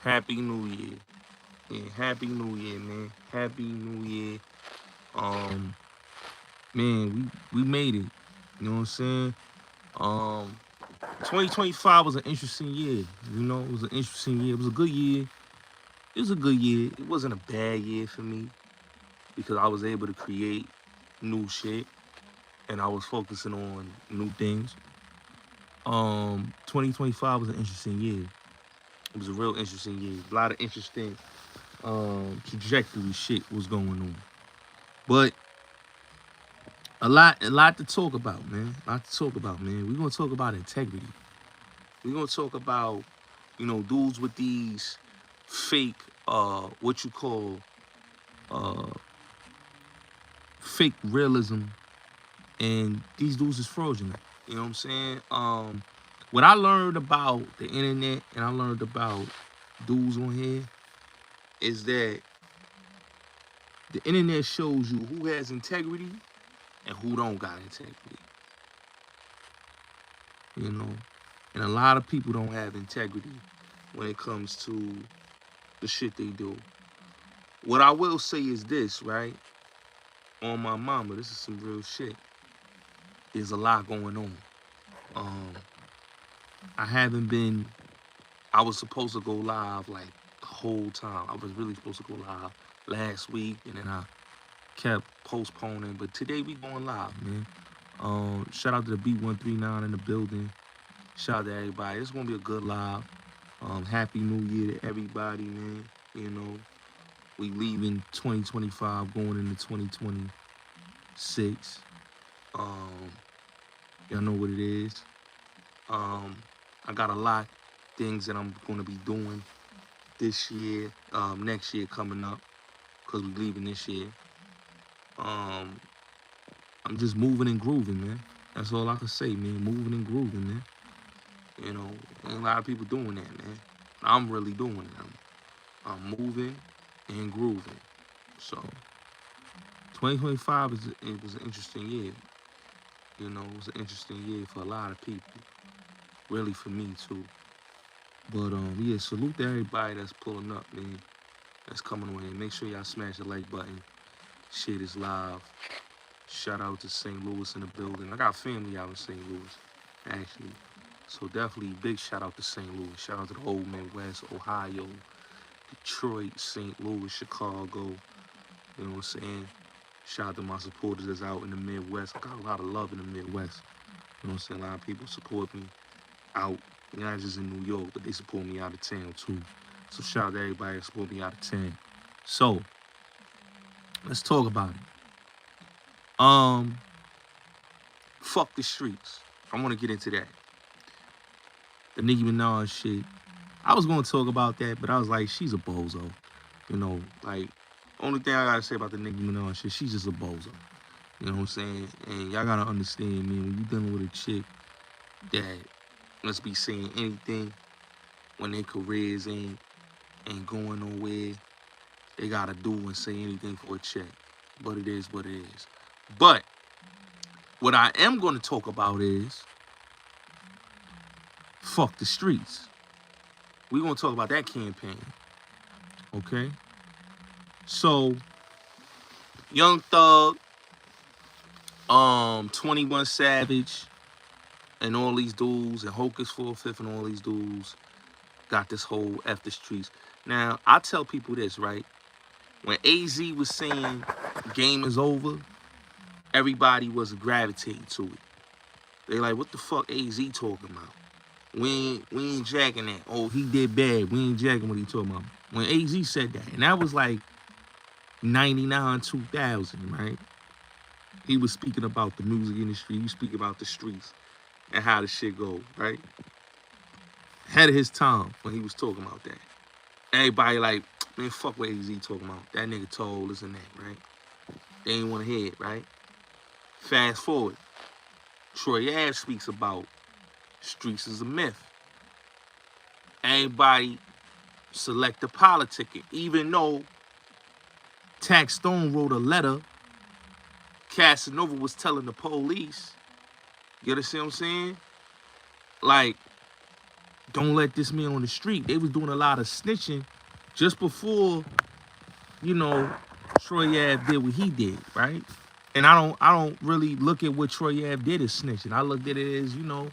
Happy New Year. Yeah, Happy New Year, man. Happy New Year. Um, man, we made it. You know what I'm saying? Um, 2025 was an interesting year. You know, it was an interesting year. It was a good year. It was a good year. It wasn't a bad year for me because I was able to create new shit and I was focusing on new things. 2025 was an interesting year. It was a real interesting year. A lot of interesting trajectory shit was going on. But a lot to talk about, man. A lot to talk about, man. We're gonna talk about integrity. We're gonna talk about, dudes with these fake, what you call, uh, fake realism, and these dudes is fraudulent. You know what I'm saying? What I learned about the internet and I learned about dudes on here is that the internet shows you who has integrity and who don't got integrity. You know, and a lot of people don't have integrity when it comes to the shit they do. What I will say is this, right? On my mama, this is some real shit. There's a lot going on. Um, I haven't been. I was supposed to go live like the whole time. I was really supposed to go live last week, and then I kept postponing. But today we going live, man. Shout out to the B139 in the building. Shout out to everybody. It's gonna be a good live. Happy New Year to everybody, man. You know, we leaving 2025, going into 2026. Um, y'all know what it is. Um, I got a lot of things that I'm gonna be doing this year, next year coming up, cause we leaving this year. Um, I'm just moving and grooving, man. That's all I can say, man. Moving and grooving, man. You know, ain't a lot of people doing that, man. I'm really doing it. I'm moving and grooving. So 2025 it was an interesting year. You know, it was an interesting year for a lot of people. Really for me too. But yeah, salute to everybody that's pulling up, man. That's coming on here. Make sure y'all smash the like button. Shit is live. Shout out to St. Louis in the building. I got family out in St. Louis, actually. So definitely big shout out to St. Louis. Shout out to the old Midwest, Ohio, Detroit, St. Louis, Chicago. You know what I'm saying? Shout out to my supporters that's out in the Midwest. I got a lot of love in the Midwest. You know what I'm saying? A lot of people support me out, not just in New York, but they support me out of town too. So shout out to everybody that support me out of town. So let's talk about it. Um, Fuck the streets. I want to get into that. The Nicki Minaj shit. I was gonna talk about that, but I was like, she's a bozo. You know, like only thing I gotta say about the Nicki Minaj shit, she's just a bozo. You know what I'm saying? And y'all gotta understand, man, when you dealing with a chick that must be saying anything when their careers ain't going nowhere, they gotta do and say anything for a check. But it is what it is. But what I am gonna talk about is fuck the streets. We're gonna talk about that campaign. Okay? So, Young Thug, 21 Savage, and all these dudes, and Hocus 4/5 and all these dudes got this whole F the streets. Now, I tell people this, right? When AZ was saying game is over, everybody was gravitating to it. They like, what the fuck AZ talking about? We ain't jacking that. Oh, he did bad. We ain't jacking what he talking about. When AZ said that, and that was like 99, 2000, right? He was speaking about the music industry. He was speaking about the streets and how the shit go, right? Ahead of his time when he was talking about that. Everybody like, man, fuck what AZ talking about. That nigga told this and that, right? They ain't want to hear it, right? Fast forward. Troy Ave speaks about streets is a myth. Everybody select the politicking. Even though Tax Stone wrote a letter, Casanova was telling the police, you understand what I'm saying? Like, don't let this man on the street. They was doing a lot of snitching just before, you know, Troy Ave did what he did, right? And I don't really look at what Troy Ave did as snitching. I looked at it as, you know,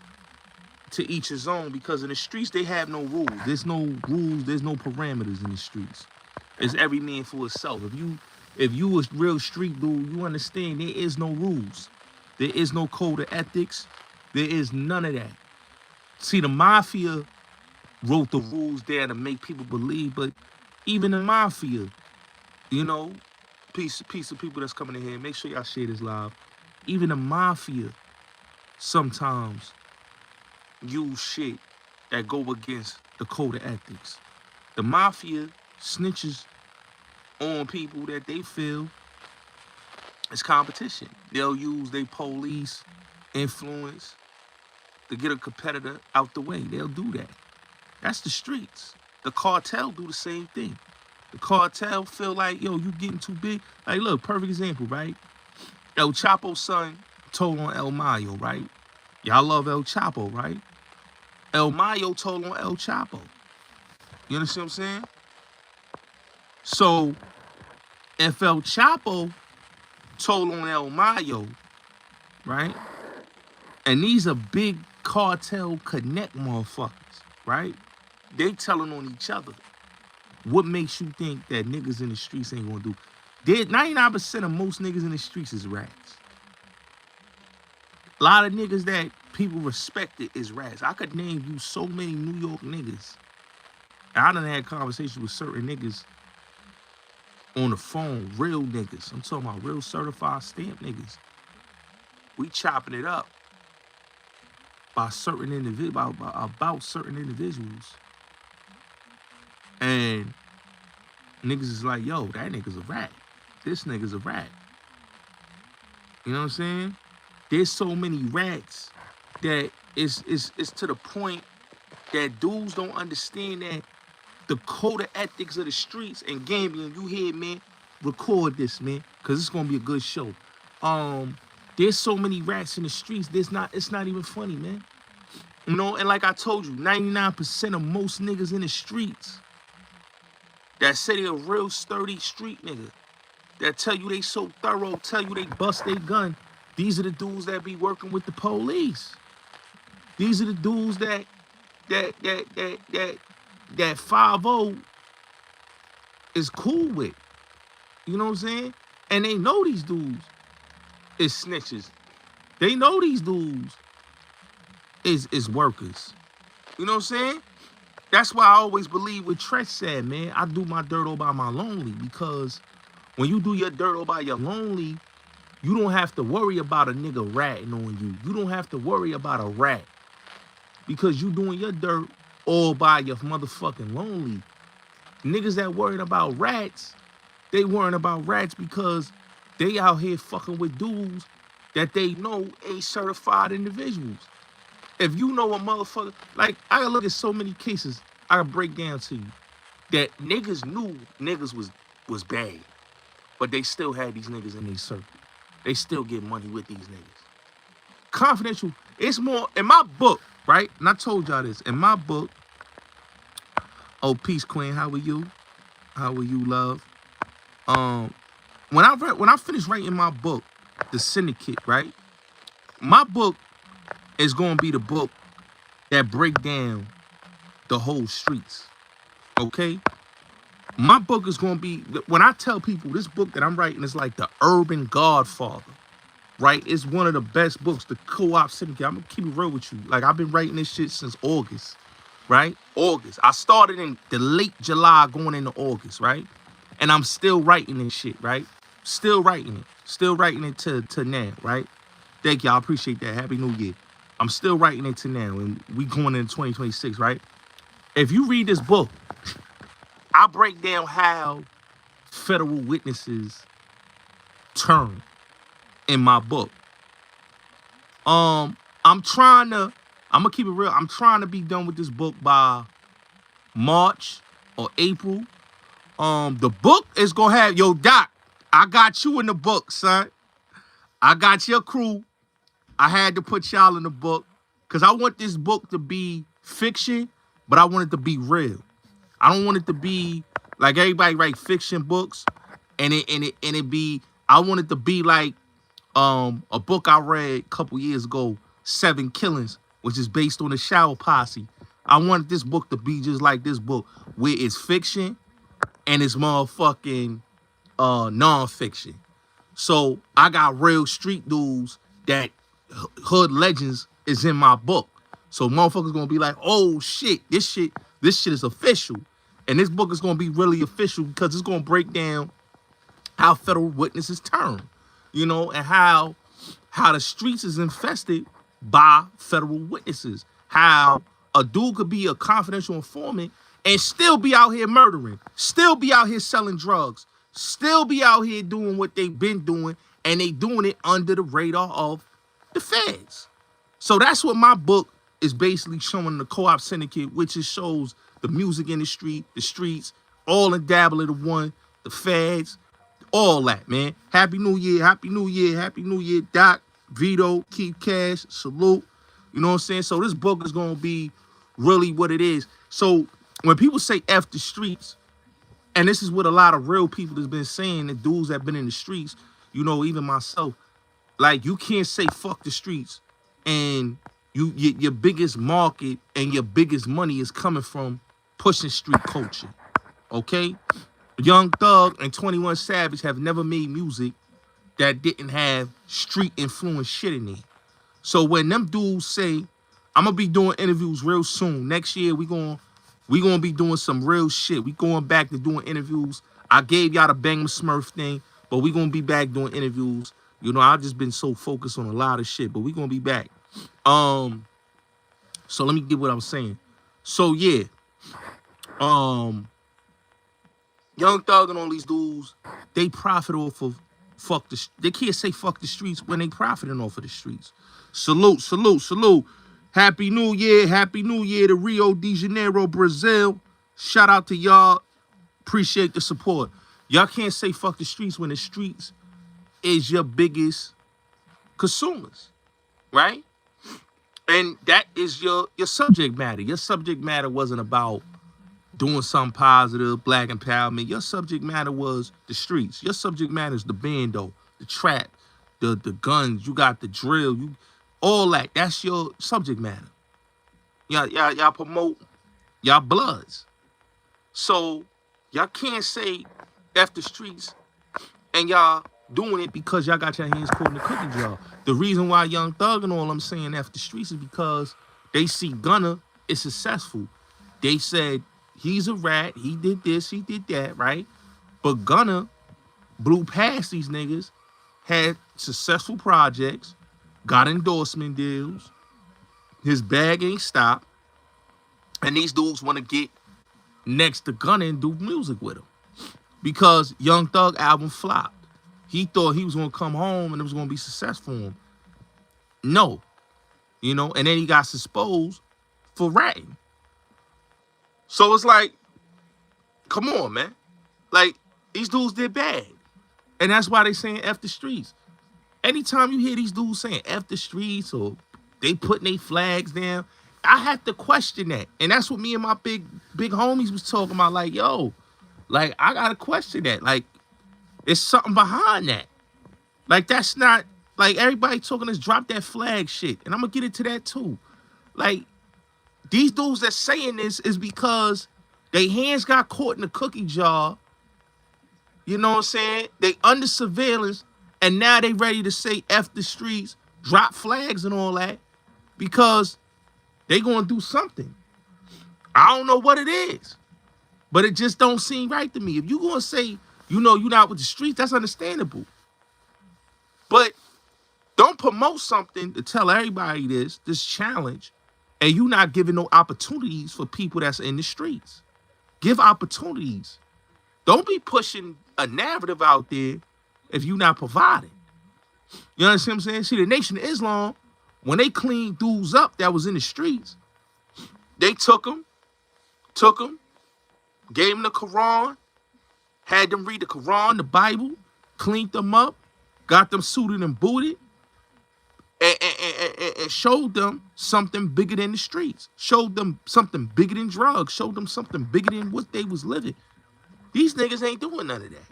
to each his own, because in the streets they have no rules. There's no rules, there's no parameters in the streets. It's every man for himself. If you a real street dude, you understand there is no rules. There is no code of ethics. There is none of that. See, the mafia wrote the rules there to make people believe, but even the mafia, you know, piece of people that's coming in here, make sure y'all share this live. Even the mafia sometimes use shit that go against the code of ethics. The mafia snitches on people that they feel is competition. They'll use their police influence to get a competitor out the way. They'll do that. That's the streets. The cartel do the same thing. The cartel feel like, yo, you getting too big. Like, look, perfect example, right? El Chapo's son told on El Mayo, right? Y'all love El Chapo, right? El Mayo told on El Chapo. You understand what I'm saying? So, if El Chapo told on El Mayo, right? And these are big cartel connect motherfuckers, right? They telling on each other. What makes you think that niggas in the streets ain't gonna do? 99% of most niggas in the streets is rats. A lot of niggas that people respected is rats. I could name you so many New York niggas. I done had conversations with certain niggas on the phone, real niggas. I'm talking about real certified stamp niggas. We chopping it up by certain about certain individuals. And niggas is like, yo, that nigga's a rat. This nigga's a rat. You know what I'm saying? There's so many rats that it's to the point that dudes don't understand that the code of ethics of the streets. And Gambian, you hear, man, record this, man, because it's gonna be a good show. There's so many rats in the streets. It's not even funny, man. You know, and like I told you, 99% of most niggas in the streets that say they a real sturdy street nigga, that tell you they so thorough, tell you they bust their gun, these are the dudes that be working with the police. These are the dudes that 5-0 is cool with. You know what I'm saying? And they know these dudes is snitches. They know these dudes is workers. You know what I'm saying? That's why I always believe what Tresh said, man. I do my dirt all by my lonely, because when you do your dirt all by your lonely, you don't have to worry about a nigga ratting on you. You don't have to worry about a rat, because you doing your dirt all by your motherfucking lonely. Niggas that worrying about rats, they worrying about rats because they out here fucking with dudes that they know ain't certified individuals. If you know a motherfucker, like, I gotta look at so many cases, I gotta break down to you, that niggas knew niggas was bad, but they still had these niggas in their circle. They still get money with these niggas. Confidential, it's more, in my book, right? And I told y'all this, in my book, oh, peace, queen, how are you? How are you, love? When I finished writing my book, The Syndicate, right? My book is gonna be the book that break down the whole streets, okay? My book is gonna be, when I tell people this book that I'm writing is like the urban godfather, right? It's one of the best books, the co-op syndicate. I'm gonna keep it real with you. Like, I've been writing this shit since August, right? August. I started in the late July going into August, right? And I'm still writing this shit, right? Still writing it to now, right? Thank y'all, I appreciate that. Happy New Year. I'm still writing it to now, and we going into 2026, right? If you read this book, I break down how federal witnesses turn in my book. I'm gonna keep it real. I'm trying to be done with this book by March or April. The book is gonna have, yo, Doc, I got you in the book, son. I got your crew. I had to put y'all in the book because I want this book to be fiction, but I want it to be real. I don't want it to be like everybody write fiction books and it be, I want it to be like a book I read a couple years ago, 7 Killings, which is based on the Shower Posse. I wanted this book to be just like this book, where it's fiction and it's motherfucking non-fiction. So I got real street dudes that hood legends is in my book. So motherfuckers gonna be like, oh shit, this shit is official. And this book is gonna be really official because it's gonna break down how federal witnesses turn, you know, and how the streets is infested by federal witnesses. How a dude could be a confidential informant and still be out here murdering, still be out here selling drugs, still be out here doing what they've been doing, and they doing it under the radar of the feds. So that's what my book is basically showing, the co-op syndicate, which it shows the music industry, the streets, all in dabble of the one, the feds, all that, man. Happy New Year, Happy New Year, Happy New Year, Doc, Vito, Keep Cash, salute. You know what I'm saying? So this book is going to be really what it is. So when people say F the streets, and this is what a lot of real people has been saying, the dudes that have been in the streets, you know, even myself, like, you can't say fuck the streets and your biggest market and your biggest money is coming from pushing street culture, okay? Young Thug and 21 Savage have never made music that didn't have street influence shit in it. So when them dudes say, I'm gonna be doing interviews real soon. Next year we gonna be doing some real shit. We going back to doing interviews. I gave y'all the Bang Smurf thing, but we gonna be back doing interviews. You know, I've just been so focused on a lot of shit, but we gonna be back. So let me get what I'm saying. So yeah, Young Thug and all these dudes, they profit off of they can't say fuck the streets when they profiting off of the streets. Salute, salute, salute. Happy New Year to Rio de Janeiro, Brazil. Shout out to y'all. Appreciate the support. Y'all can't say fuck the streets when the streets is your biggest consumers, right? And that is your subject matter. Your subject matter wasn't about doing something positive, black empowerment. Your subject matter was the streets. Your subject matter is the bando, the trap, the guns. You got the drill. All that. That's your subject matter. Y'all promote y'all bloods. So y'all can't say F the streets and y'all doing it because y'all got your hands caught in the cookie jar. The reason why Young Thug and all I'm saying F the streets is because they see Gunna is successful. They said he's a rat, he did this, he did that, right? But Gunna blew past these niggas, had successful projects, got endorsement deals, his bag ain't stopped, and these dudes want to get next to Gunna and do music with him. Because Young Thug album flopped. He thought he was going to come home and it was going to be successful for him. No. You know, and then he got exposed for ratting. So it's like, come on, man. Like, these dudes did bad. And that's why they saying F the streets. Anytime you hear these dudes saying F the streets or they putting their flags down, I have to question that. And that's what me and my big homies was talking about. Like, yo, like, I got to question that. Like, it's something behind that. Like, that's not, like, everybody talking this drop that flag shit. And I'm going to get into that too. Like, these dudes that saying this is because their hands got caught in the cookie jar. You know what I'm saying? They under surveillance. And now they ready to say F the streets, drop flags and all that. Because they going to do something. I don't know what it is. But it just don't seem right to me. If you going to say, you know, you're not with the streets, that's understandable. But don't promote something to tell everybody this challenge, and you not giving no opportunities for people that's in the streets. Give opportunities. Don't be pushing a narrative out there if you're not providing. You understand what I'm saying? See, the Nation of Islam, when they cleaned dudes up that was in the streets, they took them, gave them the Quran, had them read the Quran, the Bible, cleaned them up, got them suited and booted, and showed them something bigger than the streets, showed them something bigger than drugs, showed them something bigger than what they was living. These niggas ain't doing none of that.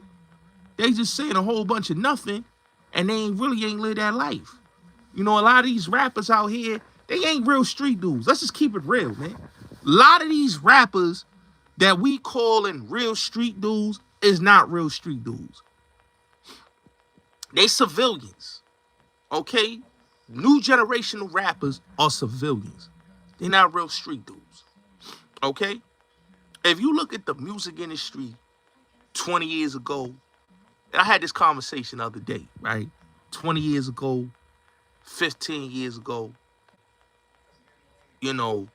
They just saying a whole bunch of nothing, and they really ain't live that life. You know, a lot of these rappers out here, they ain't real street dudes. Let's just keep it real, man. A lot of these rappers that we calling real street dudes is not real street dudes. They civilians, okay? New generation of rappers are civilians. They're not real street dudes, okay? If you look at the music industry 20 years ago, and I had this conversation the other day, right? 20 years ago, 15 years ago, you know,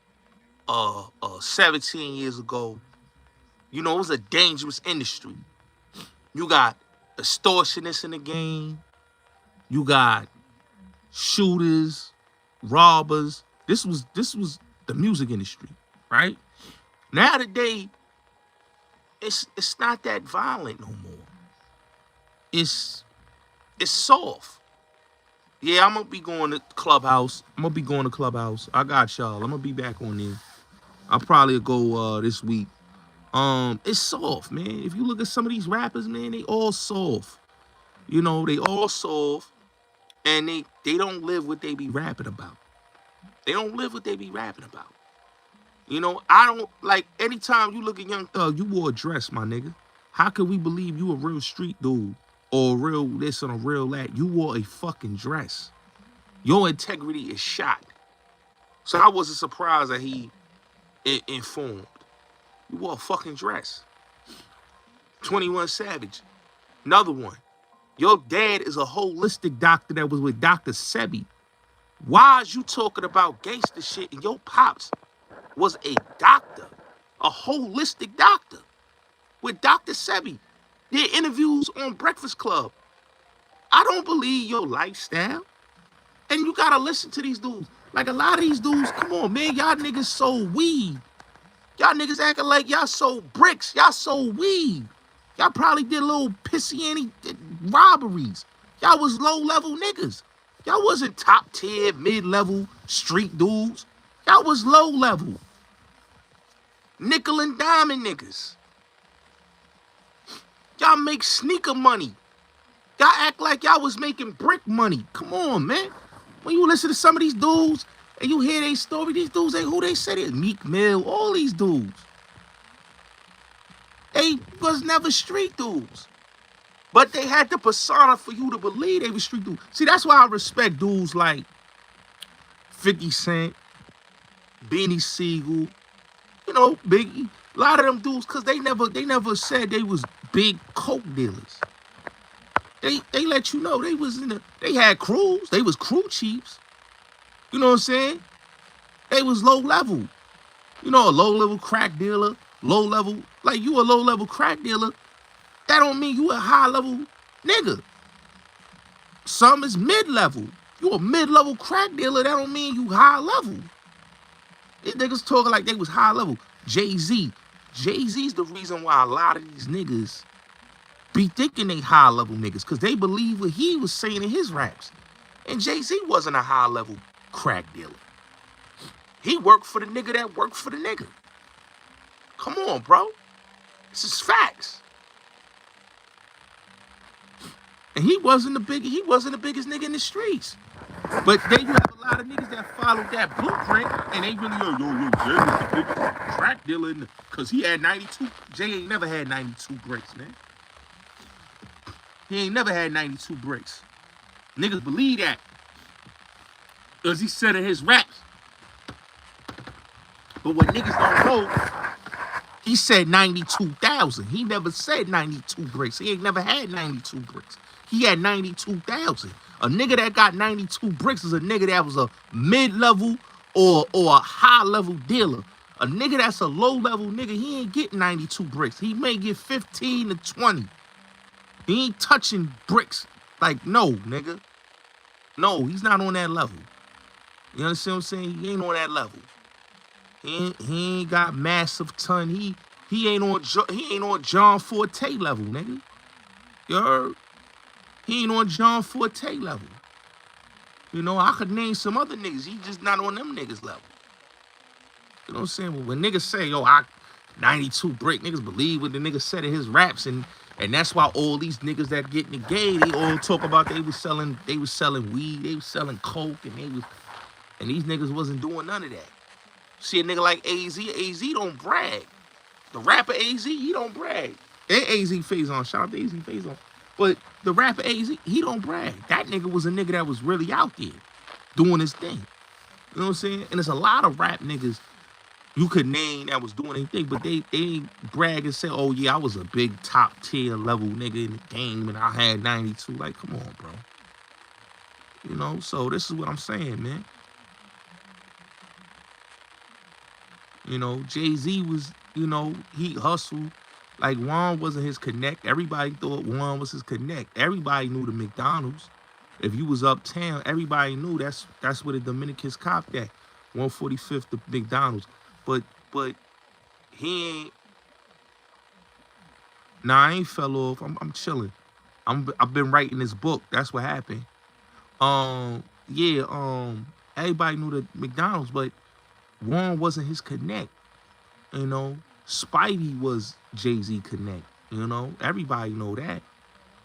17 years ago, you know, it was a dangerous industry. You got extortionists in the game. You got shooters, robbers. This was the music industry, right? Now today, it's not that violent no more. It's soft. Yeah, I'm gonna be going to Clubhouse. I got y'all. I'm gonna be back on there. I'll probably go this week. It's soft, man. If you look at some of these rappers, man, they all soft. You know, they all soft, and they don't live what they be rapping about. They don't live what they be rapping about. You know, I don't, like, anytime you look at Young Thug, you wore a dress, my nigga. How can we believe you a real street dude or a real this and a real that? You wore a fucking dress. Your integrity is shot. So I wasn't surprised that he informed. You wore a fucking dress. 21 Savage. Another one. Your dad is a holistic doctor that was with Dr. Sebi. Why is you talking about gangster shit and your pops was a doctor, a holistic doctor with Dr. Sebi? Their interviews on Breakfast Club. I don't believe your lifestyle. And you gotta listen to these dudes. Like, a lot of these dudes, come on, man, y'all niggas sold weed. Y'all niggas acting like y'all sold bricks. Y'all sold weed. Y'all probably did little pissy robberies. Y'all was low-level niggas. Y'all wasn't top-tier, mid-level street dudes. Y'all was low-level. Nickel and diamond niggas. Y'all make sneaker money. Y'all act like y'all was making brick money. Come on, man. When you listen to some of these dudes and you hear their story, these dudes ain't who they said it. Meek Mill, all these dudes. They was never street dudes. But they had the persona for you to believe they were street dudes. See, that's why I respect dudes like 50 Cent, Beanie Siegel, you know, Biggie. A lot of them dudes, because they never said they was big coke dealers. They let you know they had crews. They was crew chiefs. You know what I'm saying? They was low level. You know, a low level crack dealer, low level, like you a low level crack dealer, that don't mean you a high level nigga. Some is mid level. You a mid level crack dealer, that don't mean you high level. These niggas talking like they was high level. Jay-Z. Jay-Z's the reason why a lot of these niggas be thinking they high level niggas, because they believe what he was saying in his raps. And Jay-Z wasn't a high level crack dealer. He worked for the nigga that worked for the nigga. Come on, bro. This is facts. And he wasn't the biggest nigga in the streets. But then you have a lot of niggas that followed that blueprint, and they really yo, Jay was the biggest crack dealer, because he had 92. Jay ain't never had 92 bricks, man. He ain't never had 92 bricks. Niggas believe that, because he said in his raps. But what niggas don't know, he said 92,000. He never said 92 bricks. He ain't never had 92 bricks. He had 92,000. A nigga that got 92 bricks is a nigga that was a mid-level or a high-level dealer. A nigga that's a low-level nigga, he ain't getting 92 bricks. He may get 15 to 20. He ain't touching bricks. Like, no, nigga. No, he's not on that level. You understand what I'm saying? He ain't on that level. He ain't got massive ton. He ain't on John Forte level, nigga. You heard? He ain't on John Forte level. You know, I could name some other niggas. He just not on them niggas level. You know what I'm saying? But when niggas say, yo, I 92 brick, niggas believe what the nigga said in his raps, and that's why all these niggas that get in the game, they all talk about they was selling weed, they was selling coke, and these niggas wasn't doing none of that. See a nigga like AZ don't brag. The rapper AZ, he don't brag. And AZ Faison, shout out to AZ Faison. But the rapper AZ, he don't brag. That nigga was a nigga that was really out there doing his thing. You know what I'm saying? And there's a lot of rap niggas you could name that was doing anything, but they ain't brag and say, oh yeah, I was a big top tier level nigga in the game and I had 92. Like, come on, bro. You know, so this is what I'm saying, man. You know, Jay-Z was, you know, he hustled. Like, Juan wasn't his connect. Everybody thought Juan was his connect. Everybody knew the McDonald's. If you was uptown, everybody knew that's where the Dominicans copped at. 145th, the McDonald's. But he ain't. Nah, I ain't fell off. I'm chilling. I've been writing this book. That's what happened. Yeah. Everybody knew the McDonald's, but Juan wasn't his connect. You know, Spidey was Jay-Z connect. You know, everybody know that.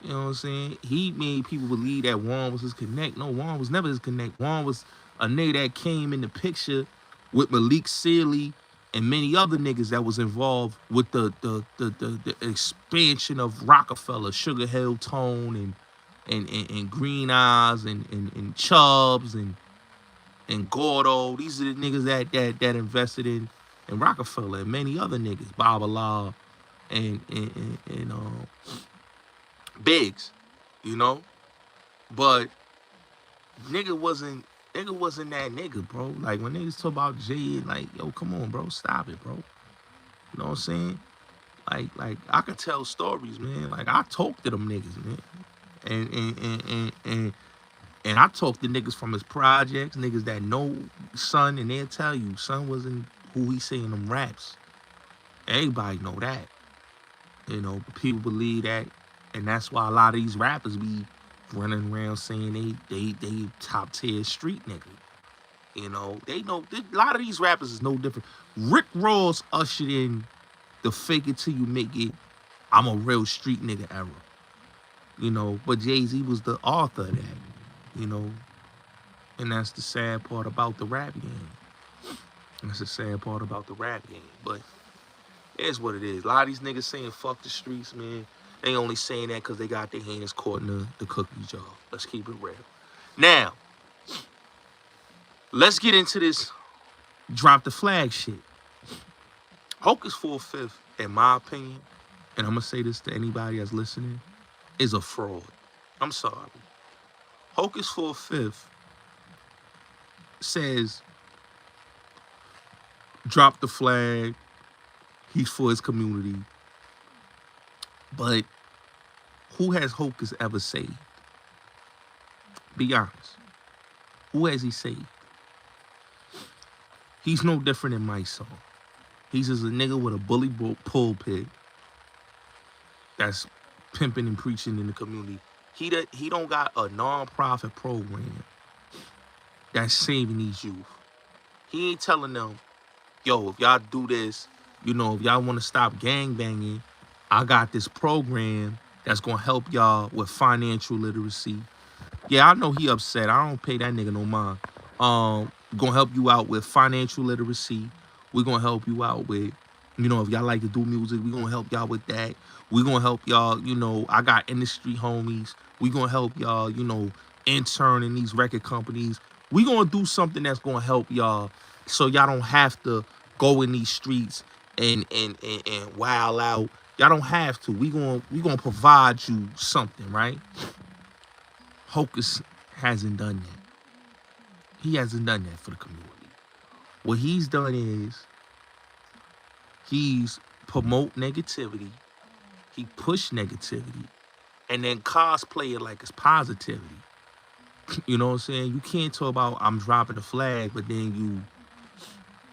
You know what I'm saying? He made people believe that Juan was his connect. No, Juan was never his connect. Juan was a nigga that came in the picture with Malik Sealy and many other niggas that was involved with the expansion of Rockefeller, Sugar Hill Tone, and Green Eyes, and Chubbs, and Gordo. These are the niggas that invested in Rockefeller and many other niggas, Babala and Biggs, you know. But nigga wasn't that nigga, bro. Like, when niggas talk about Jay, like, yo, come on, bro, stop it, bro. You know what I'm saying? Like I could tell stories, man. Like, I talk to them niggas, man. And I talk to niggas from his projects, niggas that know Son, and they'll tell you Son wasn't who he saying them raps. Everybody know that. You know, but people believe that, and that's why a lot of these rappers be running around saying they top tier street nigga. You know, they know a lot of these rappers is no different. Rick Ross ushered in the fake it till you make it, I'm a real street nigga era. You know, but Jay-Z was the author of that. You know, and that's the sad part about the rap game. That's the sad part about the rap game. But it's what it is. A lot of these niggas saying fuck the streets, man. They only saying that because they got their hands caught in the cookie jar. Let's keep it real. Now, let's get into this drop the flag shit. Hocus 4/5, in my opinion, and I'm going to say this to anybody that's listening, is a fraud. I'm sorry. Hocus 4/5 says, drop the flag, he's for his community. But who has Hocus ever saved? Be honest. Who has he saved? He's no different than Mysonne. He's just a nigga with a bully pulpit that's pimping and preaching in the community. He don't got a non-profit program that's saving these youth. He ain't telling them, yo, if y'all do this, you know, if y'all want to stop gangbanging, I got this program that's going to help y'all with financial literacy. Yeah, I know he upset. I don't pay that nigga no mind. Going to help you out with financial literacy. We're going to help you out with, you know, if y'all like to do music, we're going to help y'all with that. We're going to help y'all, you know, I got industry homies. We're going to help y'all, you know, intern in these record companies. We're going to do something that's going to help y'all so y'all don't have to go in these streets and wild out. Y'all don't have to. We gonna provide you something, right? Hocus hasn't done that. He hasn't done that for the community. What he's done is he's promote negativity, he push negativity, and then cosplay it like it's positivity. You know what I'm saying? You can't talk about I'm dropping the flag, but then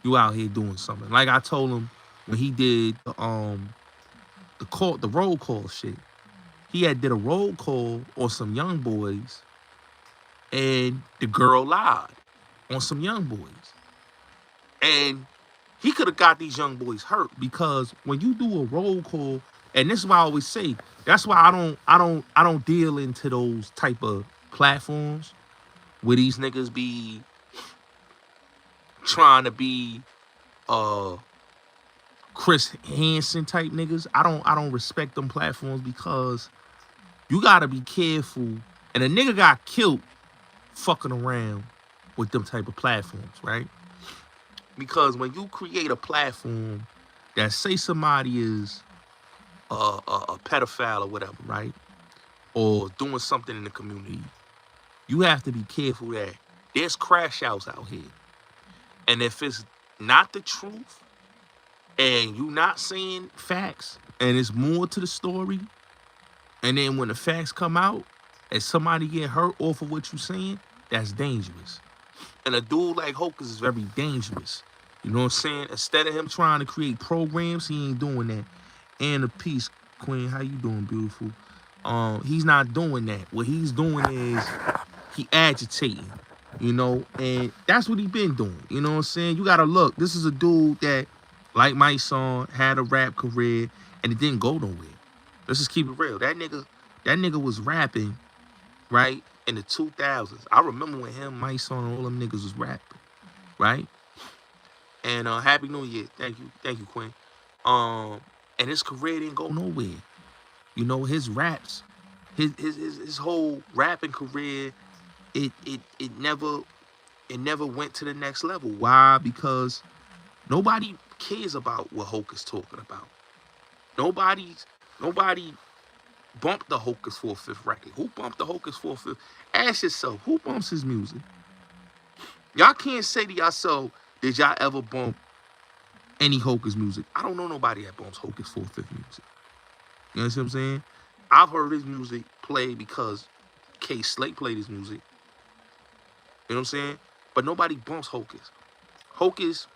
you out here doing something. Like I told him when he did the roll call shit. He had did a roll call on some young boys and the girl lied on some young boys. And he could have got these young boys hurt, because when you do a roll call, and this is why I always say, that's why I don't deal into those type of platforms where these niggas be trying to be Chris Hansen type niggas. I don't respect them platforms, because you gotta be careful. And a nigga got killed fucking around with them type of platforms, right? Because when you create a platform that say somebody is a pedophile or whatever, right? Or doing something in the community, you have to be careful that there's crash outs out here. And if it's not the truth, and you not saying facts, and it's more to the story, and then when the facts come out and somebody get hurt off of what you saying, that's dangerous. And a dude like Hocus is very dangerous. You know what I'm saying? Instead of him trying to create programs, he ain't doing that. And a peace, Queen, how you doing, beautiful? He's not doing that. What he's doing is he agitating, you know, and that's what he been doing. You know what I'm saying? You gotta look. This is a dude that, like Mysonne, had a rap career and it didn't go nowhere. Let's just keep it real. That nigga was rapping, right, in the 2000s. I remember when him, Mysonne, and all them niggas was rapping, right? And Happy New Year. Thank you, Queen. And his career didn't go nowhere. You know, his raps, his whole rapping career, it never went to the next level. Why? Because nobody cares about what Hocus talking about. Nobody bumped the Hocus 4/5 record. Who bumped the Hocus 4/5? Ask yourself, who bumps his music? Y'all can't say to yourself, did y'all ever bump any Hocus music? I don't know nobody that bumps Hocus 4/5 music. You know what I'm saying? I've heard his music play because K Slate played his music. You know what I'm saying? But nobody bumps Hocus. Hocus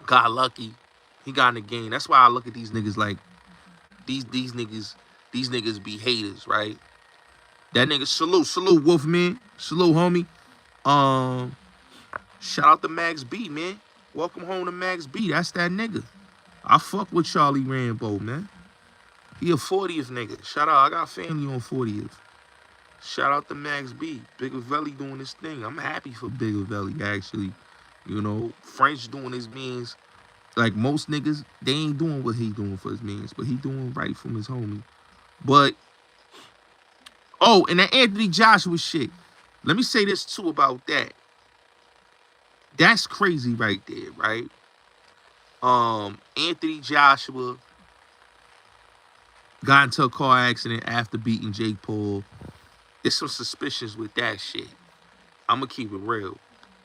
got lucky. He got in the game. That's why I look at these niggas like these niggas be haters, right? That nigga, salute, Wolfman. Salute, homie. Shout out to Max B, man. Welcome home to Max B. That's that nigga. I fuck with Charlie Rambo, man. He a 40th nigga. Shout out. I got family on 40th. Shout out to Max B. Bigger Valley doing his thing. I'm happy for Bigger Valley, actually. You know, French doing his means. Like most niggas, they ain't doing what he doing for his means, but he doing right from his homie. But, oh, and that Anthony Joshua shit. Let me say this too about that. That's crazy right there, right? Anthony Joshua got into a car accident after beating Jake Paul. There's some suspicions with that shit. I'm gonna keep it real.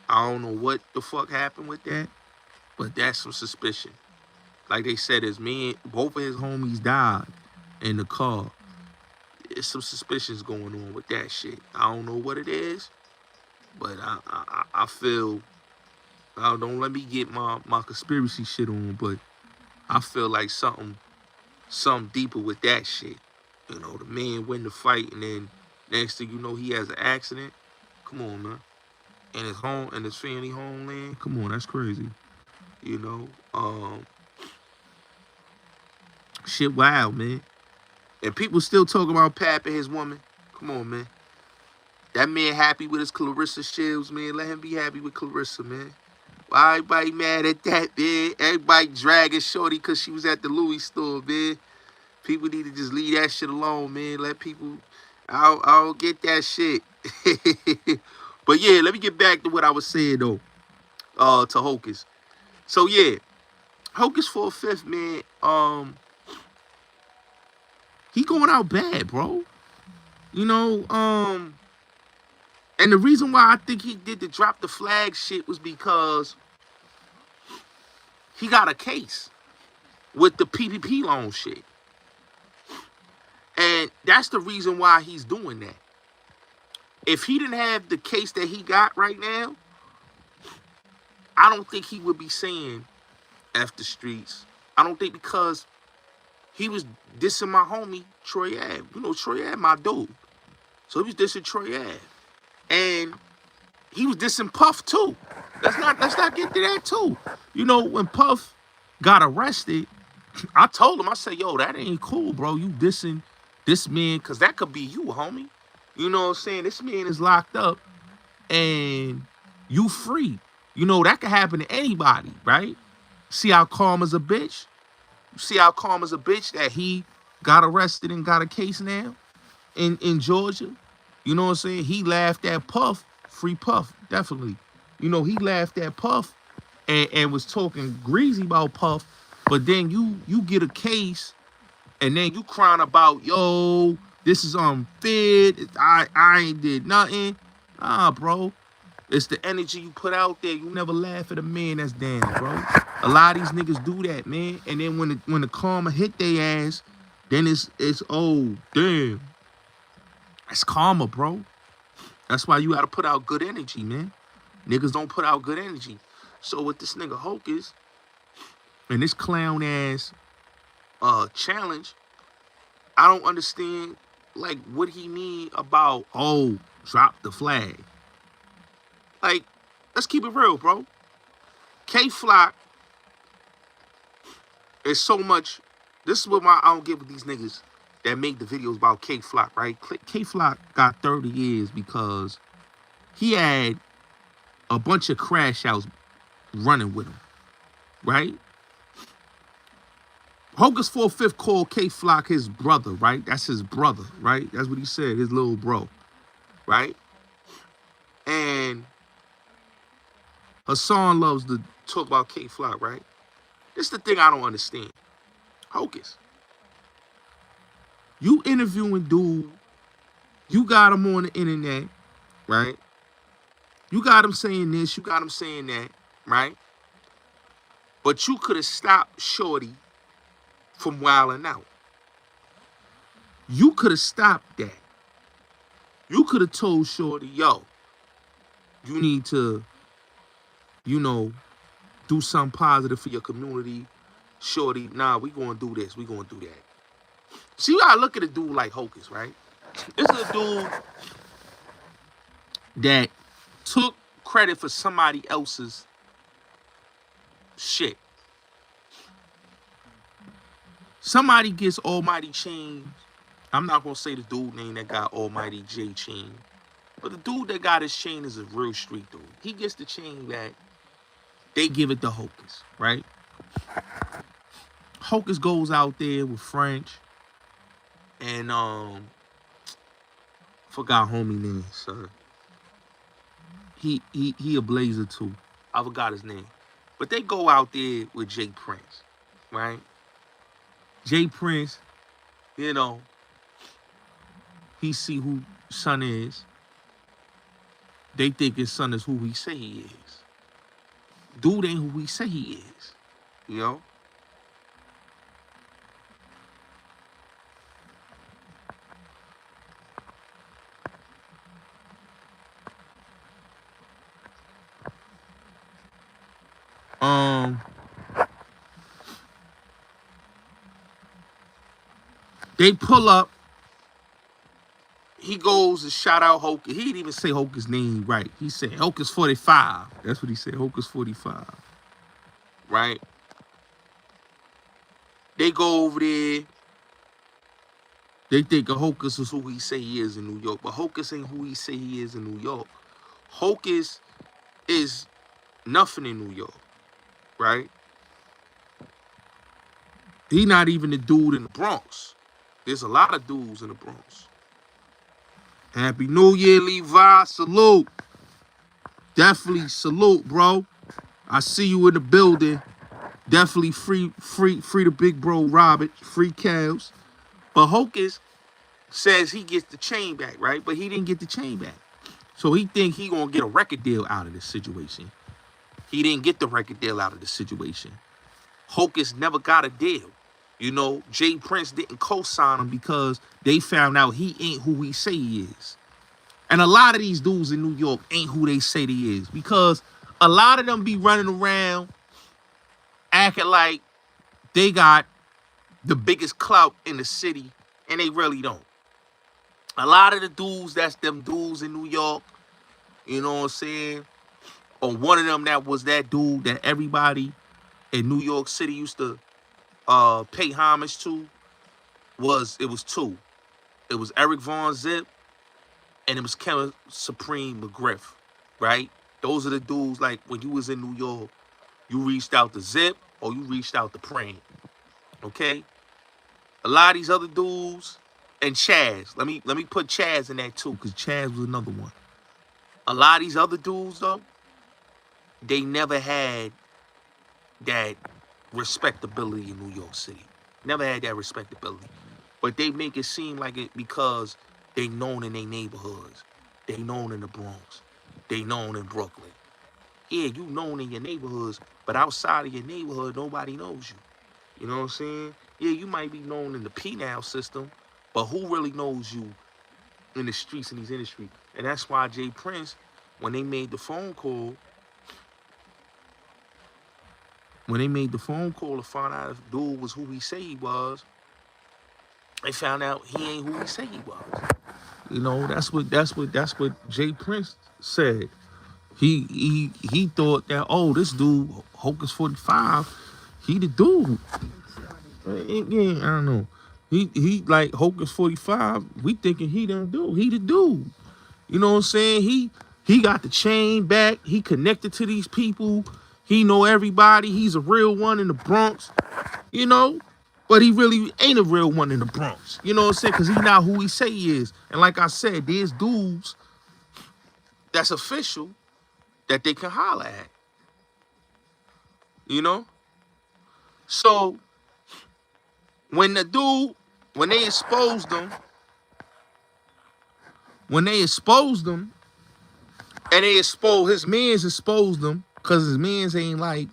I don't know what the fuck happened with that, but that's some suspicion. Like they said, both of his homies died in the car. There's some suspicions going on with that shit. I don't know what it is, but I feel, don't let me get my conspiracy shit on, but I feel like something deeper with that shit. You know, the man win the fight, and then next thing you know, he has an accident. Come on, man. And his family homeland. Come on, that's crazy. You know, shit wild, man. And people still talking about Pap and his woman. Come on, man. That man happy with his Clarissa Shields, man. Let him be happy with Clarissa, man. Why everybody mad at that, man? Everybody dragging Shorty because she was at the Louis store, man. People need to just leave that shit alone, man. Let people... I don't get that shit. But yeah, let me get back to what I was saying, though. To Hocus. So, yeah. Hocus 4/5, man. He going out bad, bro. You know, and the reason why I think he did the drop the flag shit was because he got a case with the PPP loan shit. And that's the reason why he's doing that. If he didn't have the case that he got right now, I don't think he would be saying F the streets. I don't think, because he was dissing my homie, Troy Ave. You know, Troy Ave, my dude. So he was dissing Troy Ave. And he was dissing Puff too. Let's not get to that too. You know, when Puff got arrested, I told him, I said, yo, that ain't cool, bro. You dissing this man, because that could be you, homie. You know what I'm saying? This man is locked up and you free. You know, that could happen to anybody, right? See how Karma's a bitch? See how Karma's a bitch that he got arrested and got a case now in Georgia? You know what I'm saying? He laughed at Puff, free Puff, definitely. You know, he laughed at Puff and was talking greasy about Puff, but then you get a case and then you crying about, yo, this is unfair. I ain't did nothing. Nah, bro. It's the energy you put out there. You never laugh at a man that's down, bro. A lot of these niggas do that, man. And then when the karma hit their ass, then it's oh damn. That's karma, bro. That's why you gotta put out good energy, man. Niggas don't put out good energy. So with this nigga Hocus and this clown ass challenge, I don't understand like what he mean about, oh, drop the flag. Like, let's keep it real, bro. K-Flock is so much. This is what I don't get with these niggas that make the videos about K-Flock, right? K-Flock got 30 years because he had a bunch of crash outs running with him, right? Hocus 4/5 called K-Flock his brother, right? That's his brother, right? That's what he said, his little bro, right? And Hassan loves to talk about K-Flock, right? This is the thing I don't understand. Hocus, you interviewing dude, you got him on the internet, right? You got him saying this, you got him saying that, right? But you could have stopped Shorty from wilding out. You could have stopped that. You could have told Shorty, yo, you need to, you know, do something positive for your community. Shorty, nah, we gonna do this, we gonna do that. See, you gotta look at a dude like Hocus, right? This is a dude that took credit for somebody else's shit. Somebody gets Almighty chain. I'm not gonna say the dude name that got Almighty J chain, but the dude that got his chain is a real street dude. He gets the chain back. They give it to Hocus, right? Hocus goes out there with French and forgot homie name, son. He a blazer too. I forgot his name. But they go out there with Jay Prince, right? Jay Prince, you know, he see who son is. They think his son is who he say he is. Dude ain't who he say he is, you know? They pull up. He goes and shout out Hocus. He didn't even say Hocus' name right. He said Hocus 45. That's what he said, Hocus 45. Right? They go over there. They think of Hocus is who he say he is in New York. But Hocus ain't who he say he is in New York. Hocus is nothing in New York. Right? He not even the dude in the Bronx. There's a lot of dudes in the Bronx. Happy New Year, Levi. Salute. Definitely salute, bro. I see you in the building. Definitely free the big bro Robert. Free cows. But Hocus says he gets the chain back, right? But he didn't get the chain back. So he think he gonna get a record deal out of this situation. He didn't get the record deal out of this situation. Hocus never got a deal. You know, Jay Prince didn't co-sign him because they found out he ain't who he say he is. And a lot of these dudes in New York ain't who they say they is, because a lot of them be running around acting like they got the biggest clout in the city, and they really don't. A lot of the dudes, that's them dudes in New York, You know what I'm saying? Or one of them that was that dude that everybody in New York City used to pay homage to. It was two. It was Eric Von Zip and it was Kevin Supreme McGriff, right? Those are the dudes like when you was in New York, you reached out to Zip or you reached out to Preem. Okay? A lot of these other dudes and Chaz. Let me put Chaz in that too, because Chaz was another one. A lot of these other dudes though, they never had that respectability in New York City. Never had that respectability. But they make it seem like it because they known in their neighborhoods. They known in the Bronx. They known in Brooklyn. Yeah, you known in your neighborhoods, but outside of your neighborhood, nobody knows you. You know what I'm saying? Yeah, you might be known in the P-Now system, but who really knows you in the streets in these industries? And that's why Jay Prince, when they made the phone call, to find out if dude was who he say he was, they found out he ain't who he say he was. You know, that's what Jay Prince said. He thought that, oh, this dude Hocus 45, he the dude. Yeah, I don't know. He like Hocus 45. We thinking he done do. He the dude. You know what I'm saying? He got the chain back. He connected to these people. He know everybody. He's a real one in the Bronx. You know, but he really ain't a real one in the Bronx. You know what I'm saying? Because he's not who he say he is. And like I said, there's dudes that's official that they can holler at. You know? So when when they exposed them, and his mans exposed them, because his mans ain't like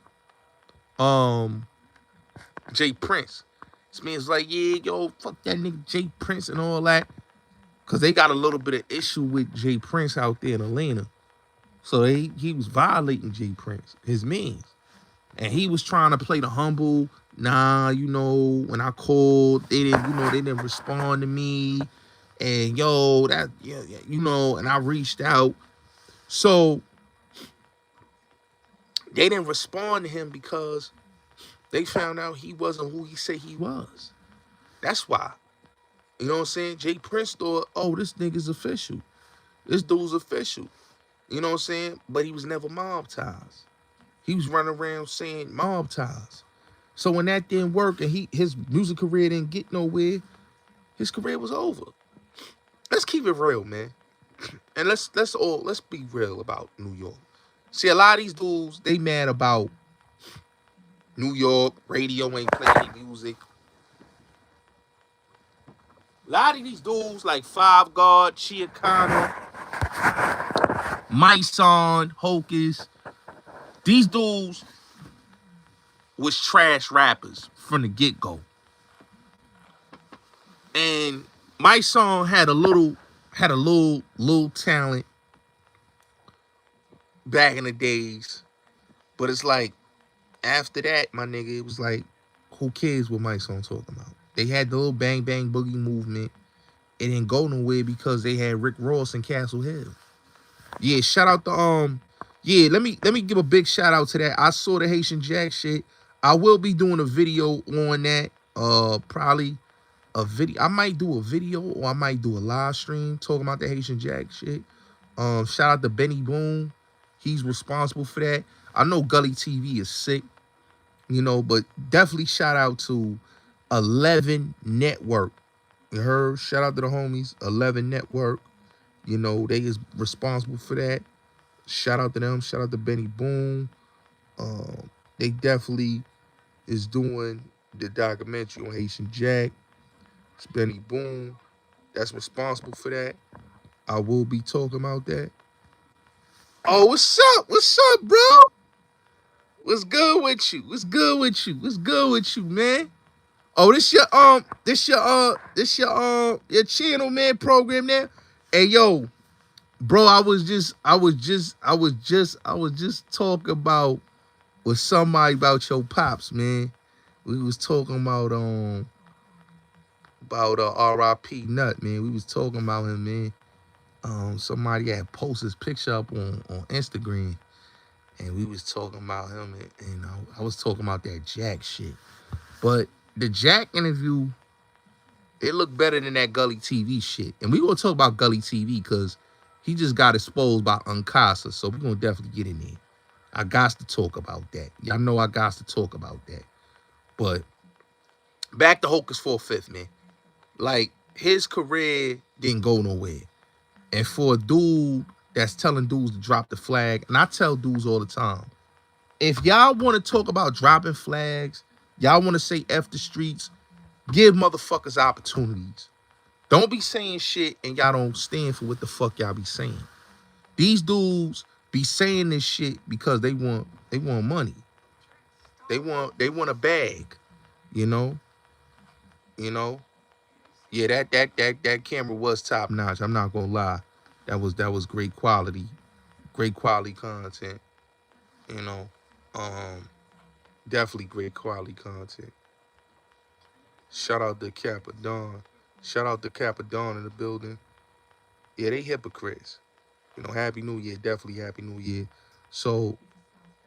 Jay Prince. His man's like, yeah, yo, fuck that nigga Jay Prince and all that. Because they got a little bit of issue with Jay Prince out there in Atlanta. So he was violating Jay Prince, his mans. And he was trying to play the humble. Nah, you know, when I called, they didn't respond to me. And yo, that, yeah, you know, and I reached out. So they didn't respond to him because they found out he wasn't who he said he was. That's why. You know what I'm saying? Jay Prince thought, oh, this nigga's official. This dude's official. You know what I'm saying? But he was never mob ties. He was running around saying mob ties. So when that didn't work and his music career didn't get nowhere, his career was over. Let's keep it real, man. And let's be real about New York. See, a lot of these dudes, they mad about New York, radio ain't playing music. A lot of these dudes like Five Guard, chyna, Mysonne, Hocus, these dudes was trash rappers from the get-go. And Mysonne had a little talent back in the days. But it's like, after that, my nigga, it was like, who cares what Mysonne talking about? They had the little bang bang boogie movement. It didn't go nowhere because they had Rick Ross and Castle Hill. Yeah, shout out to yeah, let me give a big shout out to that. I saw the Haitian Jack shit. I will be doing a video on that. Probably a video. I might do a video or I might do a live stream talking about the Haitian Jack shit. Shout out to Benny Boone. He's responsible for that. I know Gully TV is sick, you know, but definitely shout out to 11 Network. You heard? Shout out to the homies, 11 Network. You know, they is responsible for that. Shout out to them. Shout out to Benny Boone. They definitely is doing the documentary on Haitian Jack. It's Benny Boone that's responsible for that. I will be talking about that. Oh, what's up? What's up, bro? What's good with you? What's good with you? What's good with you, man? Oh, this your channel, man, program there. Hey, yo, bro, I was just talking about with somebody about your pops, man. We was talking about R.I.P. Nut, man. We was talking about him, man. somebody had posted his picture up on Instagram, and we was talking about him, and I was talking about that Jack shit. But the Jack interview, it looked better than that Gully TV shit. And we gonna talk about Gully TV because he just got exposed by Uncasa, so we gonna definitely get in there. I got to talk about that. Y'all know I got to talk about that. But back to Hocus 4/5, man. Like, his career didn't go nowhere. And for a dude that's telling dudes to drop the flag, and I tell dudes all the time, if y'all want to talk about dropping flags, y'all want to say F the streets, give motherfuckers opportunities. Don't be saying shit and y'all don't stand for what the fuck y'all be saying. These dudes be saying this shit because they want money. They want a bag, you know? You know? Yeah, that camera was top notch. I'm not gonna lie. That was great quality. Great quality content. You know. Definitely great quality content. Shout out to Kappa Dawn. Shout out to Kappa Dawn in the building. Yeah, they hypocrites. You know, Happy New Year. Definitely Happy New Year. So,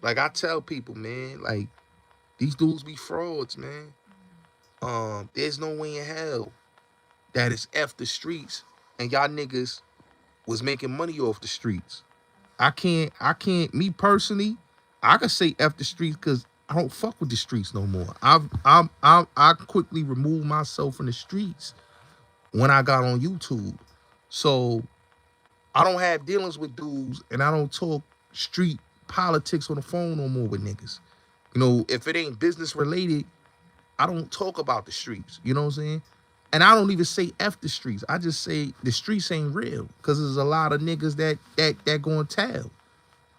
like I tell people, man, like, these dudes be frauds, man. There's no way in hell that it's F the streets and y'all niggas was making money off the streets. I can't, me personally, I can say F the streets because I don't fuck with the streets no more. I quickly removed myself from the streets when I got on YouTube. So I don't have dealings with dudes and I don't talk street politics on the phone no more with niggas. You know, if it ain't business related, I don't talk about the streets. You know what I'm saying? And I don't even say F the streets. I just say the streets ain't real. Cause there's a lot of niggas that gonna tell.